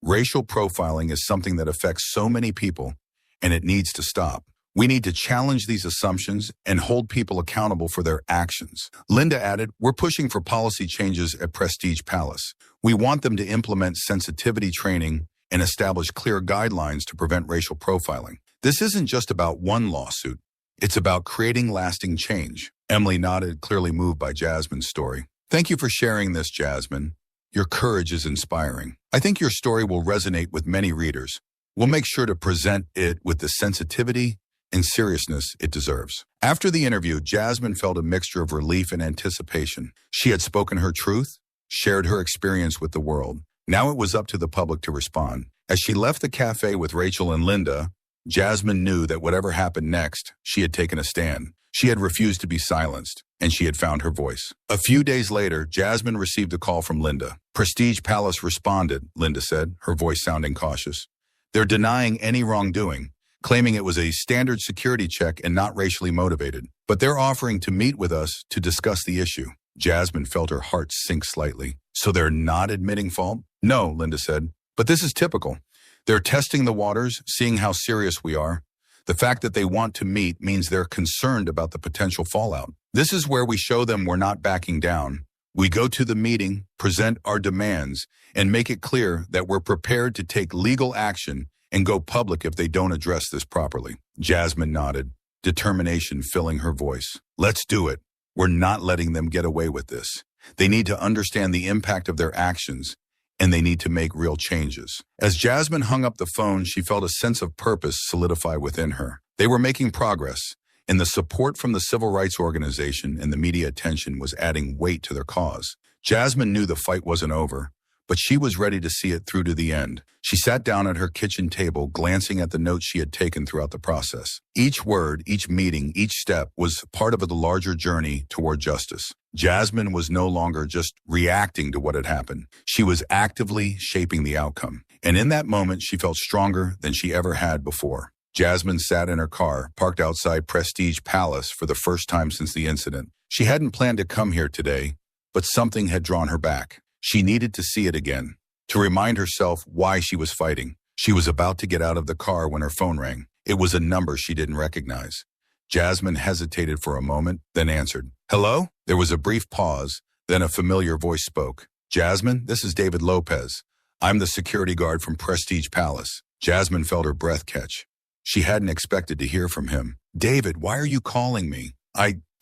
Speaker 1: Racial profiling is something that affects so many people, and it needs to stop. We need to challenge these assumptions and hold people accountable for their actions." Linda added, "We're pushing for policy changes at Prestige Palace. We want them to implement sensitivity training and establish clear guidelines to prevent racial profiling. This isn't just about one lawsuit. It's about creating lasting change." Emily nodded, clearly moved by Jasmine's story. "Thank you for sharing this, Jasmine. Your courage is inspiring. I think your story will resonate with many readers. We'll make sure to present it with the sensitivity and seriousness it deserves." After the interview, Jasmine felt a mixture of relief and anticipation. She had spoken her truth, shared her experience with the world. Now it was up to the public to respond. As she left the cafe with Rachel and Linda, Jasmine knew that whatever happened next, she had taken a stand. She had refused to be silenced, and she had found her voice. A few days later, Jasmine received a call from Linda. "Prestige Palace responded," Linda said, her voice sounding cautious. "They're denying any wrongdoing, claiming it was a standard security check and not racially motivated. But they're offering to meet with us to discuss the issue." Jasmine felt her heart sink slightly. "So they're not admitting fault?" "No," Linda said, "but this is typical. They're testing the waters, seeing how serious we are. The fact that they want to meet means they're concerned about the potential fallout. This is where we show them we're not backing down. We go to the meeting, present our demands, and make it clear that we're prepared to take legal action and go public if they don't address this properly." Jasmine nodded, determination filling her voice. "Let's do it. We're not letting them get away with this. They need to understand the impact of their actions, and they need to make real changes." As Jasmine hung up the phone, she felt a sense of purpose solidify within her. They were making progress, and the support from the civil rights organization and the media attention was adding weight to their cause. Jasmine knew the fight wasn't over, but she was ready to see it through to the end. She sat down at her kitchen table, glancing at the notes she had taken throughout the process. Each word, each meeting, each step was part of the larger journey toward justice. Jasmine was no longer just reacting to what had happened. She was actively shaping the outcome. And in that moment, she felt stronger than she ever had before. Jasmine sat in her car, parked outside Prestige Palace for the first time since the incident. She hadn't planned to come here today, but something had drawn her back. She needed to see it again, to remind herself why she was fighting. She was about to get out of the car when her phone rang. It was a number she didn't recognize. Jasmine hesitated for a moment, then answered. "Hello?" There was a brief pause, then a familiar voice spoke. "Jasmine, this is David Lopez. I'm the security guard from Prestige Palace." Jasmine felt her breath catch. She hadn't expected to hear from him. "David, why are you calling me?"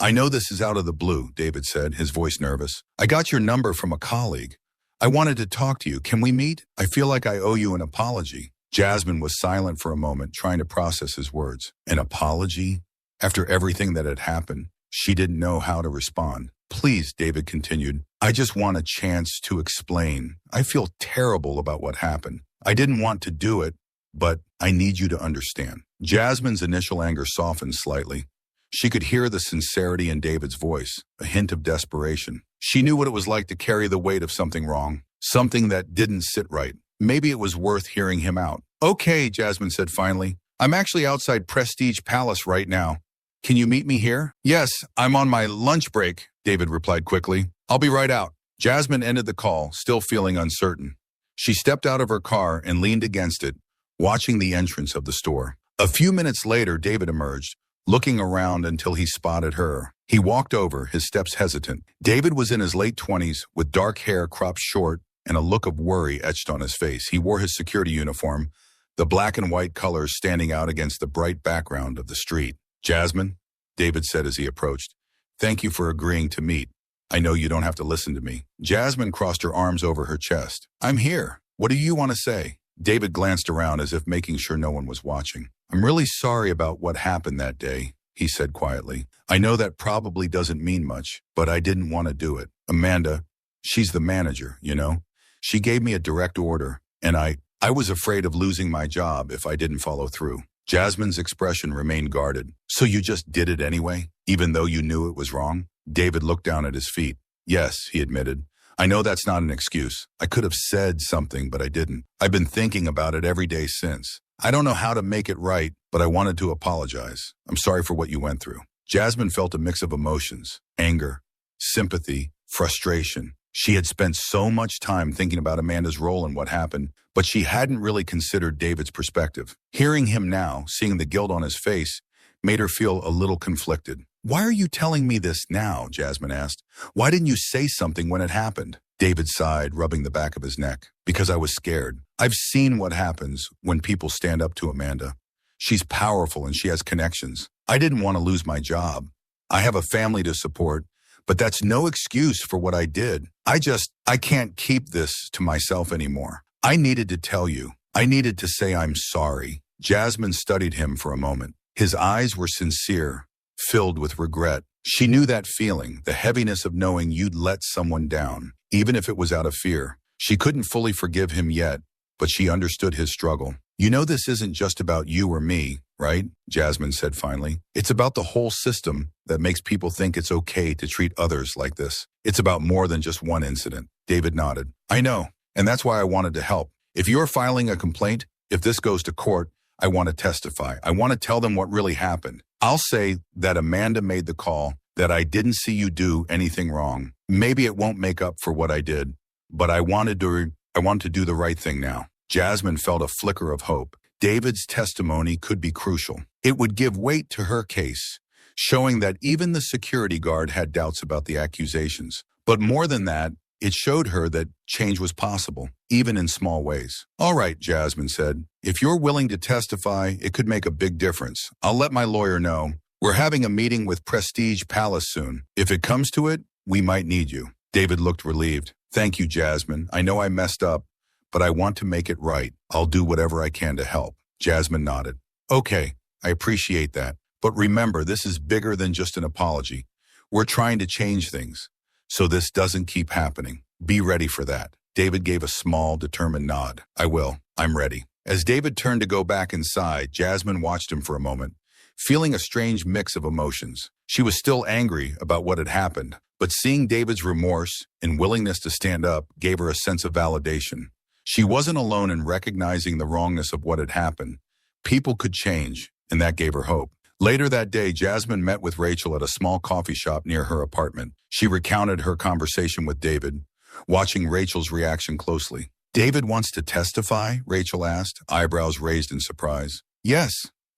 Speaker 1: I know this is out of the blue," David said, his voice nervous. "I got your number from a colleague. I wanted to talk to you. Can we meet? I feel like I owe you an apology. Jasmine was silent for a moment, trying to process his words. An apology? After everything that had happened, she didn't know how to respond. Please, David continued, I just want a chance to explain. I feel terrible about what happened. I didn't want to do it, but I need you to understand. Jasmine's initial anger softened slightly. She could hear the sincerity in David's voice, a hint of desperation. She knew what it was like to carry the weight of something wrong, something that didn't sit right. Maybe it was worth hearing him out. Okay, Jasmine said finally. I'm actually outside Prestige Palace right now. Can you meet me here? Yes, I'm on my lunch break, David replied quickly. I'll be right out. Jasmine ended the call, still feeling uncertain. She stepped out of her car and leaned against it, watching the entrance of the store. A few minutes later, David emerged, looking around until he spotted her. He walked over, his steps hesitant. David was in his late 20s, with dark hair cropped short and a look of worry etched on his face. He wore his security uniform, the black and white colors standing out against the bright background of the street. Jasmine, David said as he approached, thank you for agreeing to meet. I know you don't have to listen to me. Jasmine crossed her arms over her chest. I'm here. What do you want to say? David glanced around as if making sure no one was watching. I'm really sorry about what happened that day, he said quietly. I know that probably doesn't mean much, but I didn't want to do it. Amanda, she's the manager, you know? She gave me a direct order, and I was afraid of losing my job if I didn't follow through. Jasmine's expression remained guarded. So you just did it anyway, even though you knew it was wrong? David looked down at his feet. Yes, he admitted. I know that's not an excuse. I could have said something, but I didn't. I've been thinking about it every day since. I don't know how to make it right, but I wanted to apologize. I'm sorry for what you went through. Jasmine felt a mix of emotions, anger, sympathy, frustration. She had spent so much time thinking about Amanda's role in what happened, but she hadn't really considered David's perspective. Hearing him now, seeing the guilt on his face, made her feel a little conflicted. Why are you telling me this now? Jasmine asked. Why didn't you say something when it happened? David sighed, rubbing the back of his neck. Because I was scared. I've seen what happens when people stand up to Amanda. She's powerful and she has connections. I didn't want to lose my job. I have a family to support, but that's no excuse for what I did. I can't keep this to myself anymore. I needed to tell you. I needed to say I'm sorry. Jasmine studied him for a moment. His eyes were sincere, filled with regret. She knew that feeling, the heaviness of knowing you'd let someone down, even if it was out of fear. She couldn't fully forgive him yet, but she understood his struggle. You know this isn't just about you or me, right? Jasmine said finally. It's about the whole system that makes people think it's okay to treat others like this. It's about more than just one incident. David nodded. I know, and that's why I wanted to help. If you're filing a complaint, if this goes to court, I want to testify. I want to tell them what really happened. I'll say that Amanda made the call, that I didn't see you do anything wrong. Maybe it won't make up for what I did, but I want to do the right thing now. Jasmine felt a flicker of hope. David's testimony could be crucial. It would give weight to her case, showing that even the security guard had doubts about the accusations. But more than that, it showed her that change was possible, even in small ways. All right, Jasmine said. If you're willing to testify, it could make a big difference. I'll let my lawyer know. We're having a meeting with Prestige Palace soon. If it comes to it, we might need you. David looked relieved. Thank you, Jasmine. I know I messed up, but I want to make it right. I'll do whatever I can to help. Jasmine nodded. Okay, I appreciate that. But remember, this is bigger than just an apology. We're trying to change things, so this doesn't keep happening. Be ready for that. David gave a small, determined nod. I will. I'm ready. As David turned to go back inside, Jasmine watched him for a moment, feeling a strange mix of emotions. She was still angry about what had happened, but seeing David's remorse and willingness to stand up gave her a sense of validation. She wasn't alone in recognizing the wrongness of what had happened. People could change, and that gave her hope. Later that day, Jasmine met with Rachel at a small coffee shop near her apartment. She recounted her conversation with David, watching Rachel's reaction closely. David wants to testify? Rachel asked, eyebrows raised in surprise. Yes,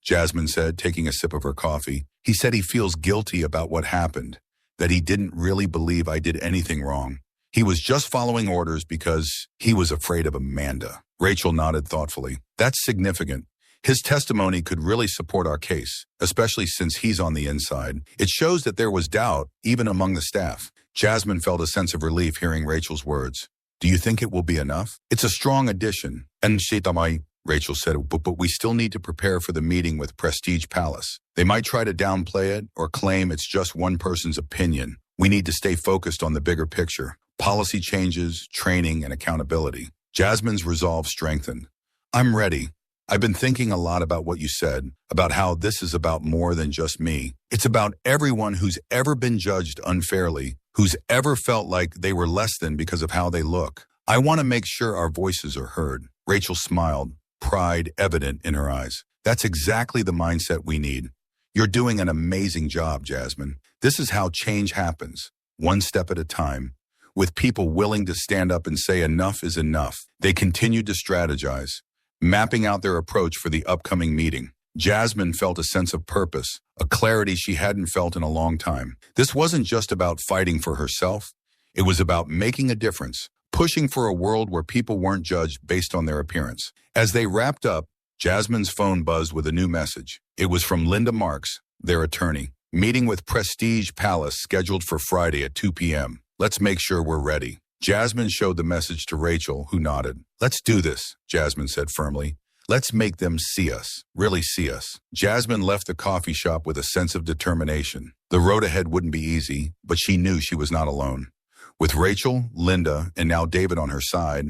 Speaker 1: Jasmine said, taking a sip of her coffee. He said he feels guilty about what happened, that he didn't really believe I did anything wrong. He was just following orders because he was afraid of Amanda. Rachel nodded thoughtfully. That's significant. His testimony could really support our case, especially since he's on the inside. It shows that there was doubt, even among the staff. Jasmine felt a sense of relief hearing Rachel's words. Do you think it will be enough? It's a strong addition. And Shetamai, Rachel said, but we still need to prepare for the meeting with Prestige Palace. They might try to downplay it or claim it's just one person's opinion. We need to stay focused on the bigger picture. Policy changes, training, and accountability. Jasmine's resolve strengthened. I'm ready. I've been thinking a lot about what you said, about how this is about more than just me. It's about everyone who's ever been judged unfairly, who's ever felt like they were less than because of how they look. I want to make sure our voices are heard. Rachel smiled, pride evident in her eyes. That's exactly the mindset we need. You're doing an amazing job, Jasmine. This is how change happens, one step at a time, with people willing to stand up and say enough is enough. They continued to strategize, mapping out their approach for the upcoming meeting. Jasmine felt a sense of purpose, a clarity she hadn't felt in a long time. This wasn't just about fighting for herself. It was about making a difference, pushing for a world where people weren't judged based on their appearance. As they wrapped up, Jasmine's phone buzzed with a new message. It was from Linda Marks, their attorney. Meeting with Prestige Palace scheduled for Friday at 2 p.m. Let's make sure we're ready. Jasmine showed the message to Rachel, who nodded. Let's do this, Jasmine said firmly. Let's make them see us, really see us. Jasmine left the coffee shop with a sense of determination. The road ahead wouldn't be easy, but she knew she was not alone. With Rachel, Linda, and now David on her side,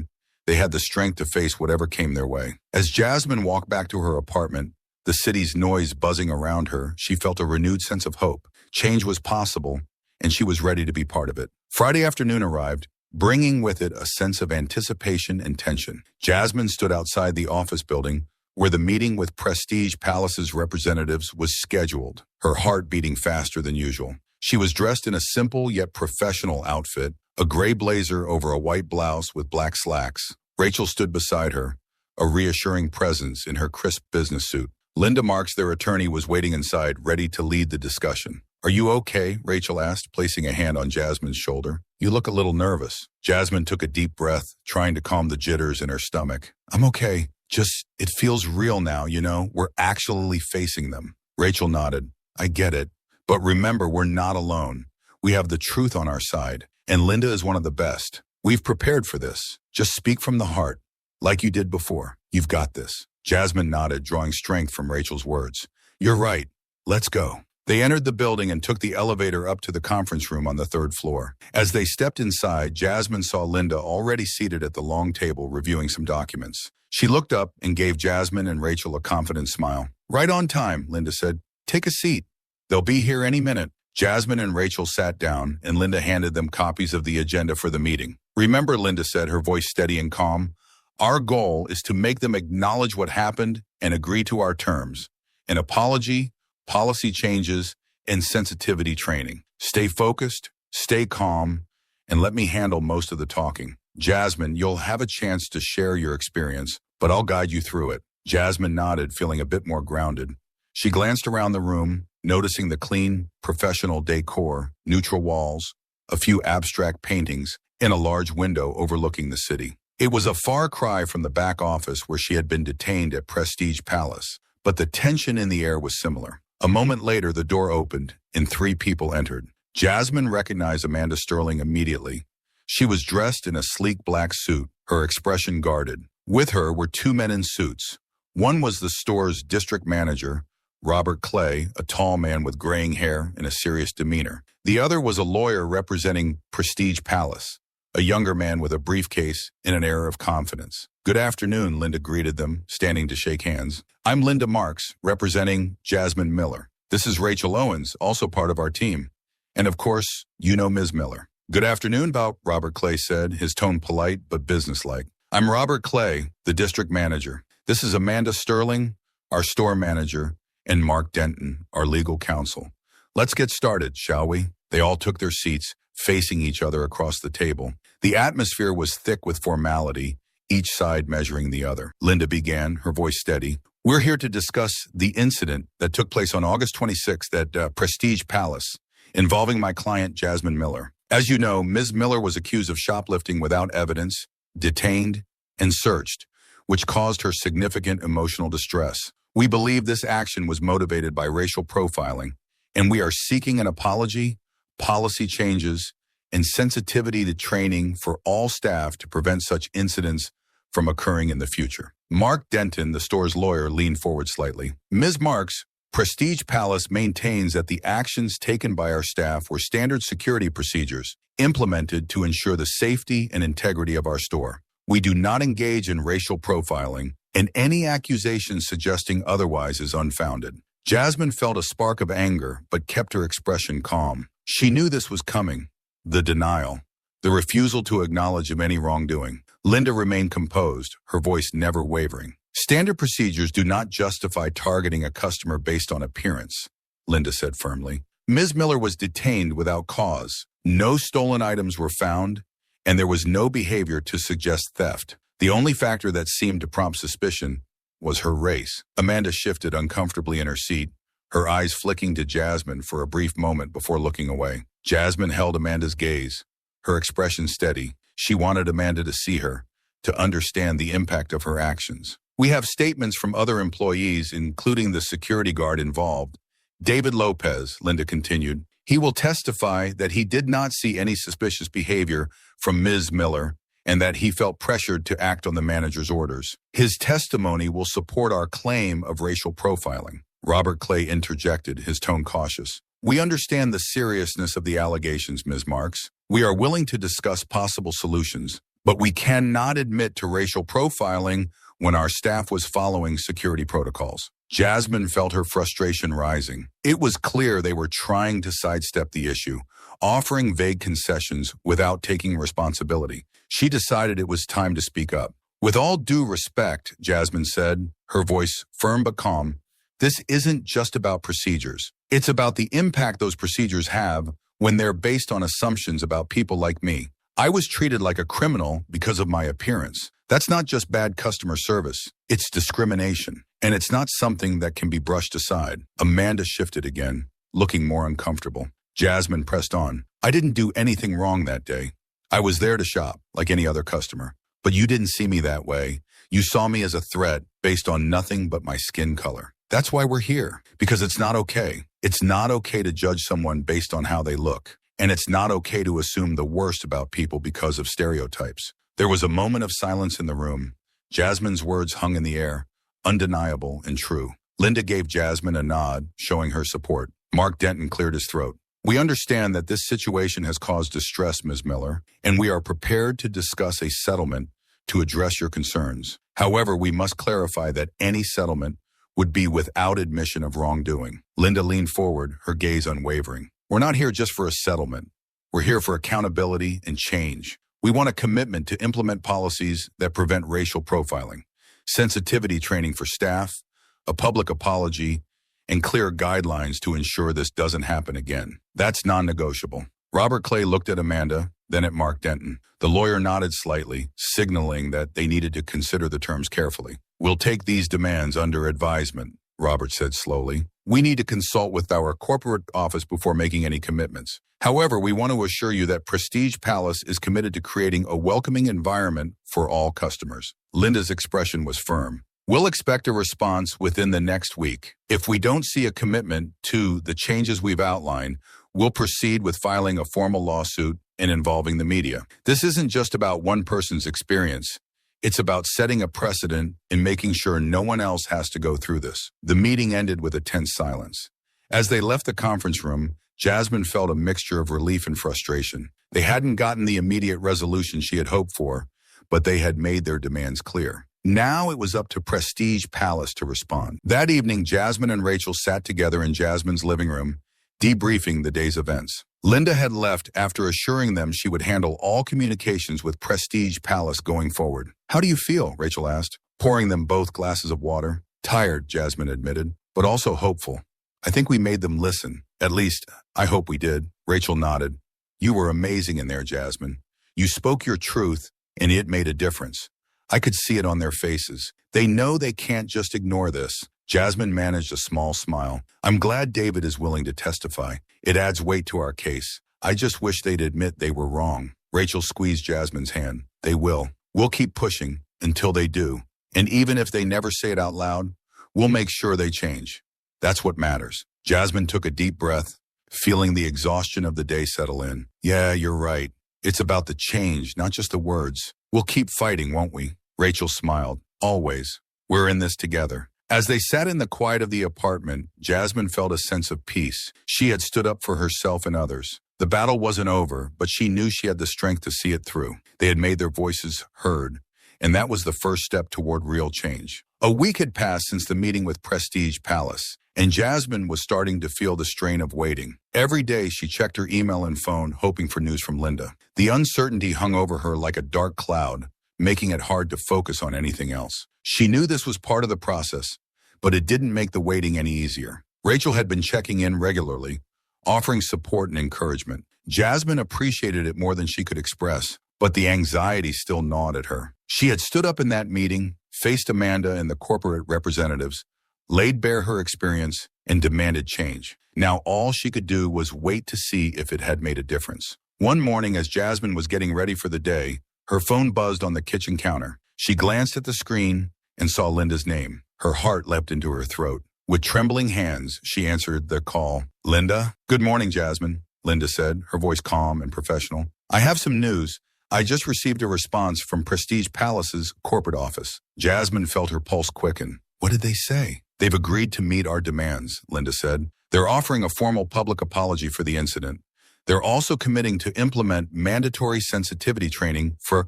Speaker 1: they had the strength to face whatever came their way. As Jasmine walked back to her apartment, the city's noise buzzing around her, she felt a renewed sense of hope. Change was possible, and she was ready to be part of it. Friday afternoon arrived, bringing with it a sense of anticipation and tension. Jasmine stood outside the office building where the meeting with Prestige Palace's representatives was scheduled, her heart beating faster than usual. She was dressed in a simple yet professional outfit, a gray blazer over a white blouse with black slacks. Rachel stood beside her, a reassuring presence in her crisp business suit. Linda Marks, their attorney, was waiting inside, ready to lead the discussion. Are you okay? Rachel asked, placing a hand on Jasmine's shoulder. You look a little nervous. Jasmine took a deep breath, trying to calm the jitters in her stomach. I'm okay. Just, it feels real now, you know? We're actually facing them. Rachel nodded. I get it. But remember, we're not alone. We have the truth on our side, and Linda is one of the best. We've prepared for this. Just speak from the heart, like you did before. You've got this. Jasmine nodded, drawing strength from Rachel's words. You're right. Let's go. They entered the building and took the elevator up to the conference room on the third floor. As they stepped inside, Jasmine saw Linda already seated at the long table reviewing some documents. She looked up and gave Jasmine and Rachel a confident smile. Right on time, Linda said. Take a seat. They'll be here any minute. Jasmine and Rachel sat down, and Linda handed them copies of the agenda for the meeting. Remember, Linda said, her voice steady and calm, our goal is to make them acknowledge what happened and agree to our terms. An apology, policy changes, and sensitivity training. Stay focused, stay calm, and let me handle most of the talking. Jasmine, you'll have a chance to share your experience, but I'll guide you through it. Jasmine nodded, feeling a bit more grounded. She glanced around the room, noticing the clean, professional decor, neutral walls, a few abstract paintings, and a large window overlooking the city. It was a far cry from the back office where she had been detained at Prestige Palace, but the tension in the air was similar. A moment later, the door opened, and 3 people entered. Jasmine recognized Amanda Sterling immediately. She was dressed in a sleek black suit, her expression guarded. With her were 2 men in suits. One was the store's district manager, Robert Clay, a tall man with graying hair and a serious demeanor. The other was a lawyer representing Prestige Palace, a younger man with a briefcase and an air of confidence. Good afternoon, Linda greeted them, standing to shake hands. I'm Linda Marks, representing Jasmine Miller. This is Rachel Owens, also part of our team. And of course, you know Ms. Miller. Good afternoon, Robert Clay said, his tone polite but businesslike. I'm Robert Clay, the district manager. This is Amanda Sterling, our store manager, and Mark Denton, our legal counsel. Let's get started, shall we? They all took their seats, facing each other across the table. The atmosphere was thick with formality, each side measuring the other. Linda began, her voice steady. We're here to discuss the incident that took place on August 26th at Prestige Palace, involving my client, Jasmine Miller. As you know, Ms. Miller was accused of shoplifting without evidence, detained, and searched, which caused her significant emotional distress. We believe this action was motivated by racial profiling, and we are seeking an apology, policy changes, and sensitivity to training for all staff to prevent such incidents from occurring in the future. Mark Denton, the store's lawyer, leaned forward slightly. Ms. Marks, Prestige Palace maintains that the actions taken by our staff were standard security procedures implemented to ensure the safety and integrity of our store. We do not engage in racial profiling, and any accusation suggesting otherwise is unfounded. Jasmine felt a spark of anger, but kept her expression calm. She knew this was coming. The denial, the refusal to acknowledge of any wrongdoing. Linda remained composed, her voice never wavering. Standard procedures do not justify targeting a customer based on appearance, Linda said firmly. Ms. Miller was detained without cause. No stolen items were found, and there was no behavior to suggest theft. The only factor that seemed to prompt suspicion was her race. Amanda shifted uncomfortably in her seat, her eyes flicking to Jasmine for a brief moment before looking away. Jasmine held Amanda's gaze, her expression steady. She wanted Amanda to see her, to understand the impact of her actions. We have statements from other employees, including the security guard involved. David Lopez, Linda continued. He will testify that he did not see any suspicious behavior from Ms. Miller and that he felt pressured to act on the manager's orders. His testimony will support our claim of racial profiling. Robert Clay interjected, his tone cautious. We understand the seriousness of the allegations, Ms. Marks. We are willing to discuss possible solutions, but we cannot admit to racial profiling when our staff was following security protocols. Jasmine felt her frustration rising. It was clear they were trying to sidestep the issue, offering vague concessions without taking responsibility. She decided it was time to speak up. With all due respect, Jasmine said, her voice firm but calm, this isn't just about procedures. It's about the impact those procedures have when they're based on assumptions about people like me. I was treated like a criminal because of my appearance. That's not just bad customer service. It's discrimination. And it's not something that can be brushed aside. Amanda shifted again, looking more uncomfortable. Jasmine pressed on. I didn't do anything wrong that day. I was there to shop, like any other customer. But you didn't see me that way. You saw me as a threat based on nothing but my skin color. That's why we're here, because it's not okay. It's not okay to judge someone based on how they look. And it's not okay to assume the worst about people because of stereotypes. There was a moment of silence in the room. Jasmine's words hung in the air, undeniable and true. Linda gave Jasmine a nod, showing her support. Mark Denton cleared his throat. We understand that this situation has caused distress, Ms. Miller, and we are prepared to discuss a settlement to address your concerns. However, we must clarify that any settlement would be without admission of wrongdoing. Linda leaned forward, her gaze unwavering. We're not here just for a settlement. We're here for accountability and change. We want a commitment to implement policies that prevent racial profiling, sensitivity training for staff, a public apology, and clear guidelines to ensure this doesn't happen again. That's non-negotiable. Robert Clay looked at Amanda, then at Mark Denton. The lawyer nodded slightly, signaling that they needed to consider the terms carefully. We'll take these demands under advisement, Robert said slowly. We need to consult with our corporate office before making any commitments. However, we want to assure you that Prestige Palace is committed to creating a welcoming environment for all customers. Linda's expression was firm. We'll expect a response within the next week. If we don't see a commitment to the changes we've outlined, we'll proceed with filing a formal lawsuit and involving the media. This isn't just about one person's experience. It's about setting a precedent and making sure no one else has to go through this. The meeting ended with a tense silence. As they left the conference room, Jasmine felt a mixture of relief and frustration. They hadn't gotten the immediate resolution she had hoped for, but they had made their demands clear. Now it was up to Prestige Palace to respond. That evening, Jasmine and Rachel sat together in Jasmine's living room, debriefing the day's events. Linda had left after assuring them she would handle all communications with Prestige Palace going forward. How do you feel? Rachel asked, pouring them both glasses of water. Tired, Jasmine admitted, but also hopeful. I think we made them listen. At least, I hope we did. Rachel nodded. You were amazing in there, Jasmine. You spoke your truth, and it made a difference. I could see it on their faces. They know they can't just ignore this. Jasmine managed a small smile. I'm glad David is willing to testify. It adds weight to our case. I just wish they'd admit they were wrong. Rachel squeezed Jasmine's hand. They will. We'll keep pushing until they do. And even if they never say it out loud, we'll make sure they change. That's what matters. Jasmine took a deep breath, feeling the exhaustion of the day settle in. Yeah, you're right. It's about the change, not just the words. We'll keep fighting, won't we? Rachel smiled. Always. We're in this together. As they sat in the quiet of the apartment, Jasmine felt a sense of peace. She had stood up for herself and others. The battle wasn't over, but she knew she had the strength to see it through. They had made their voices heard, and that was the first step toward real change. A week had passed since the meeting with Prestige Palace, and Jasmine was starting to feel the strain of waiting. Every day she checked her email and phone, hoping for news from Linda. The uncertainty hung over her like a dark cloud, making it hard to focus on anything else. She knew this was part of the process, but it didn't make the waiting any easier. Rachel had been checking in regularly, offering support and encouragement. Jasmine appreciated it more than she could express, but the anxiety still gnawed at her. She had stood up in that meeting, faced Amanda and the corporate representatives, laid bare her experience, and demanded change. Now all she could do was wait to see if it had made a difference. One morning, as Jasmine was getting ready for the day, her phone buzzed on the kitchen counter. She glanced at the screen and saw Linda's name. Her heart leapt into her throat. With trembling hands, she answered the call. Linda? Good morning, Jasmine, Linda said, her voice calm and professional. I have some news. I just received a response from Prestige Palace's corporate office. Jasmine felt her pulse quicken. What did they say? They've agreed to meet our demands, Linda said. They're offering a formal public apology for the incident. They're also committing to implement mandatory sensitivity training for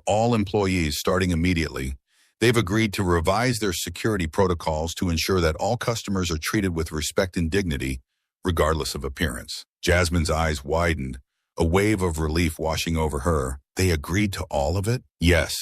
Speaker 1: all employees starting immediately. They've agreed to revise their security protocols to ensure that all customers are treated with respect and dignity, regardless of appearance. Jasmine's eyes widened, a wave of relief washing over her. They agreed to all of it? Yes,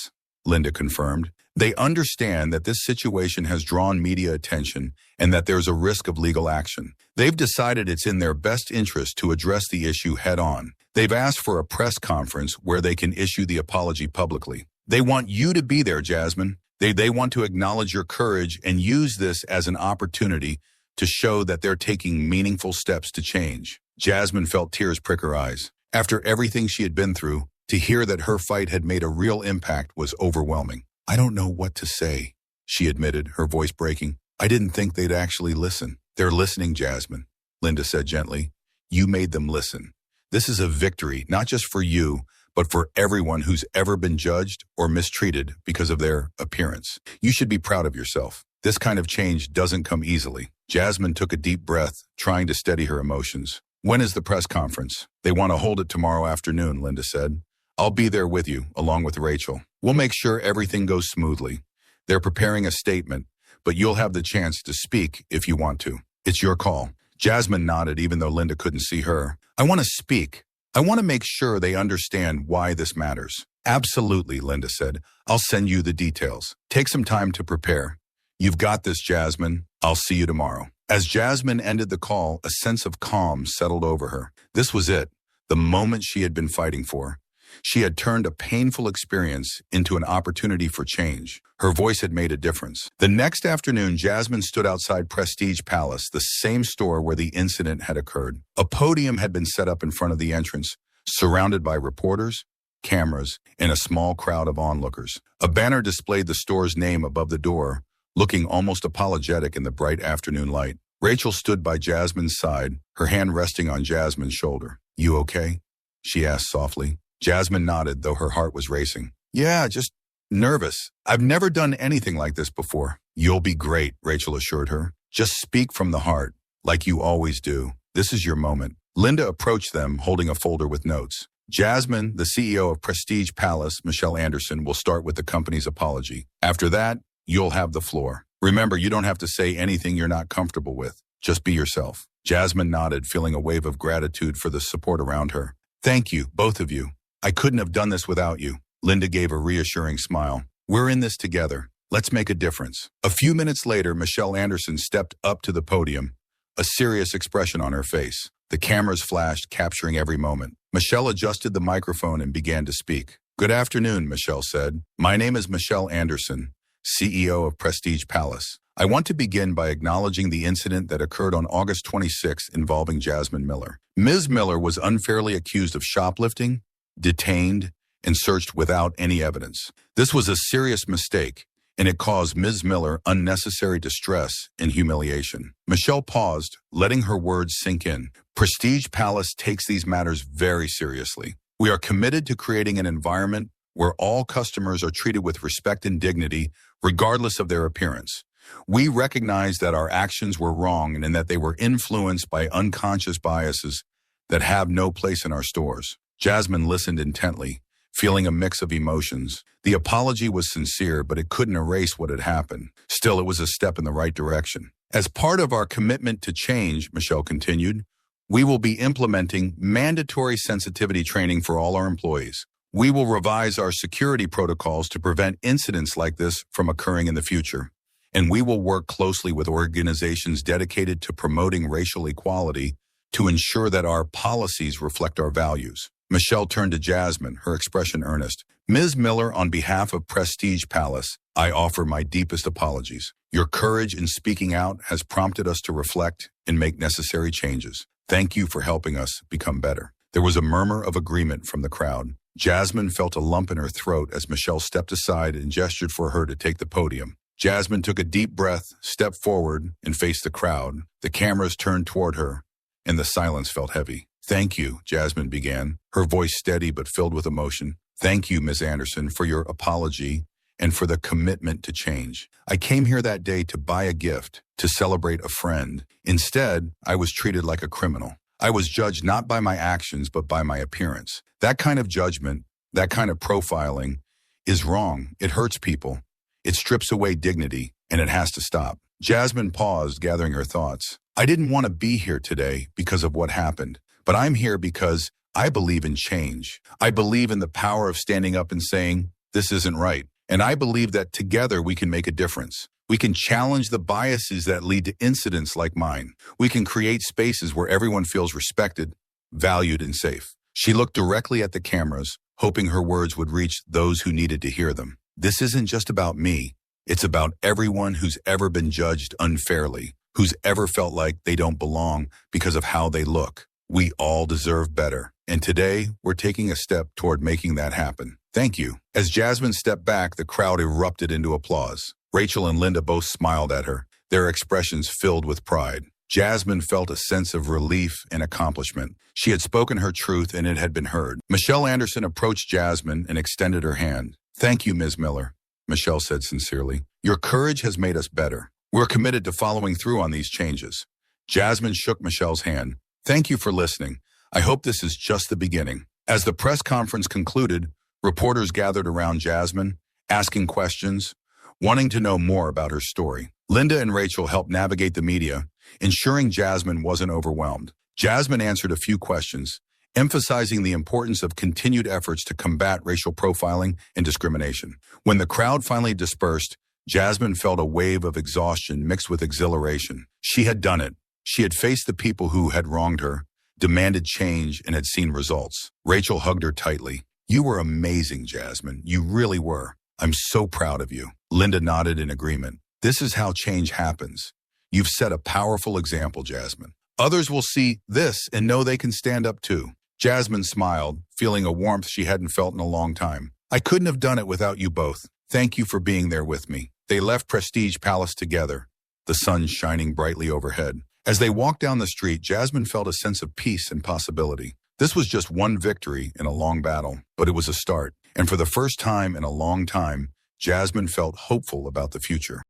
Speaker 1: Linda confirmed. They understand that this situation has drawn media attention and that there's a risk of legal action. They've decided it's in their best interest to address the issue head on. They've asked for a press conference where they can issue the apology publicly. They want you to be there, Jasmine. They want to acknowledge your courage and use this as an opportunity to show that they're taking meaningful steps to change. Jasmine felt tears prick her eyes. After everything she had been through, to hear that her fight had made a real impact was overwhelming. I don't know what to say, she admitted, her voice breaking. I didn't think they'd actually listen. They're listening, Jasmine, Linda said gently. You made them listen. This is a victory, not just for you, but for everyone who's ever been judged or mistreated because of their appearance. You should be proud of yourself. This kind of change doesn't come easily. Jasmine took a deep breath, trying to steady her emotions. When is the press conference? They want to hold it tomorrow afternoon, Linda said. I'll be there with you, along with Rachel. We'll make sure everything goes smoothly. They're preparing a statement, but you'll have the chance to speak if you want to. It's your call. Jasmine nodded, even though Linda couldn't see her. I want to speak. I want to make sure they understand why this matters. Absolutely, Linda said. I'll send you the details. Take some time to prepare. You've got this, Jasmine. I'll see you tomorrow. As Jasmine ended the call, a sense of calm settled over her. This was it, the moment she had been fighting for. She had turned a painful experience into an opportunity for change. Her voice had made a difference. The next afternoon, Jasmine stood outside Prestige Palace, the same store where the incident had occurred. A podium had been set up in front of the entrance, surrounded by reporters, cameras, and a small crowd of onlookers. A banner displayed the store's name above the door, looking almost apologetic in the bright afternoon light. Rachel stood by Jasmine's side, her hand resting on Jasmine's shoulder. You okay? She asked softly. Jasmine nodded, though her heart was racing. Yeah, just nervous. I've never done anything like this before. You'll be great, Rachel assured her. Just speak from the heart, like you always do. This is your moment. Linda approached them, holding a folder with notes. Jasmine, the CEO of Prestige Palace, Michelle Anderson, will start with the company's apology. After that, you'll have the floor. Remember, you don't have to say anything you're not comfortable with. Just be yourself. Jasmine nodded, feeling a wave of gratitude for the support around her. Thank you, both of you. I couldn't have done this without you. Linda gave a reassuring smile. We're in this together. Let's make a difference. A few minutes later, Michelle Anderson stepped up to the podium, a serious expression on her face. The cameras flashed, capturing every moment. Michelle adjusted the microphone and began to speak. Good afternoon, Michelle said. My name is Michelle Anderson, CEO of Prestige Palace. I want to begin by acknowledging the incident that occurred on August 26 involving Jasmine Miller. Ms. Miller was unfairly accused of shoplifting, detained, and searched without any evidence. This was a serious mistake, and it caused Ms. Miller unnecessary distress and humiliation. Michelle paused, letting her words sink in. Prestige Palace takes these matters very seriously. We are committed to creating an environment where all customers are treated with respect and dignity, regardless of their appearance. We recognize that our actions were wrong and that they were influenced by unconscious biases that have no place in our stores. Jasmine listened intently, feeling a mix of emotions. The apology was sincere, but it couldn't erase what had happened. Still, it was a step in the right direction. As part of our commitment to change, Michelle continued, we will be implementing mandatory sensitivity training for all our employees. We will revise our security protocols to prevent incidents like this from occurring in the future. And we will work closely with organizations dedicated to promoting racial equality to ensure that our policies reflect our values. Michelle turned to Jasmine, her expression earnest. Ms. Miller, on behalf of Prestige Palace, I offer my deepest apologies. Your courage in speaking out has prompted us to reflect and make necessary changes. Thank you for helping us become better. There was a murmur of agreement from the crowd. Jasmine felt a lump in her throat as Michelle stepped aside and gestured for her to take the podium. Jasmine took a deep breath, stepped forward, and faced the crowd. The cameras turned toward her, and the silence felt heavy. Thank you, Jasmine began, her voice steady but filled with emotion. Thank you, Ms. Anderson, for your apology and for the commitment to change. I came here that day to buy a gift, to celebrate a friend. Instead, I was treated like a criminal. I was judged not by my actions, but by my appearance. That kind of judgment, that kind of profiling, is wrong. It hurts people. It strips away dignity, and it has to stop. Jasmine paused, gathering her thoughts. I didn't want to be here today because of what happened, but I'm here because I believe in change. I believe in the power of standing up and saying, this isn't right. And I believe that together we can make a difference. We can challenge the biases that lead to incidents like mine. We can create spaces where everyone feels respected, valued, and safe. She looked directly at the cameras, hoping her words would reach those who needed to hear them. This isn't just about me. It's about everyone who's ever been judged unfairly, who's ever felt like they don't belong because of how they look. We all deserve better. And today, we're taking a step toward making that happen. Thank you. As Jasmine stepped back, the crowd erupted into applause. Rachel and Linda both smiled at her, their expressions filled with pride. Jasmine felt a sense of relief and accomplishment. She had spoken her truth and it had been heard. Michelle Anderson approached Jasmine and extended her hand. Thank you, Ms. Miller, Michelle said sincerely. Your courage has made us better. We're committed to following through on these changes. Jasmine shook Michelle's hand. Thank you for listening. I hope this is just the beginning. As the press conference concluded, reporters gathered around Jasmine, asking questions, wanting to know more about her story. Linda and Rachel helped navigate the media, ensuring Jasmine wasn't overwhelmed. Jasmine answered a few questions, emphasizing the importance of continued efforts to combat racial profiling and discrimination. When the crowd finally dispersed, Jasmine felt a wave of exhaustion mixed with exhilaration. She had done it. She had faced the people who had wronged her, demanded change, and had seen results. Rachel hugged her tightly. You were amazing, Jasmine. You really were. I'm so proud of you. Linda nodded in agreement. This is how change happens. You've set a powerful example, Jasmine. Others will see this and know they can stand up too. Jasmine smiled, feeling a warmth she hadn't felt in a long time. I couldn't have done it without you both. Thank you for being there with me. They left Prestige Palace together, the sun shining brightly overhead. As they walked down the street, Jasmine felt a sense of peace and possibility. This was just one victory in a long battle, but it was a start. And for the first time in a long time, Jasmine felt hopeful about the future.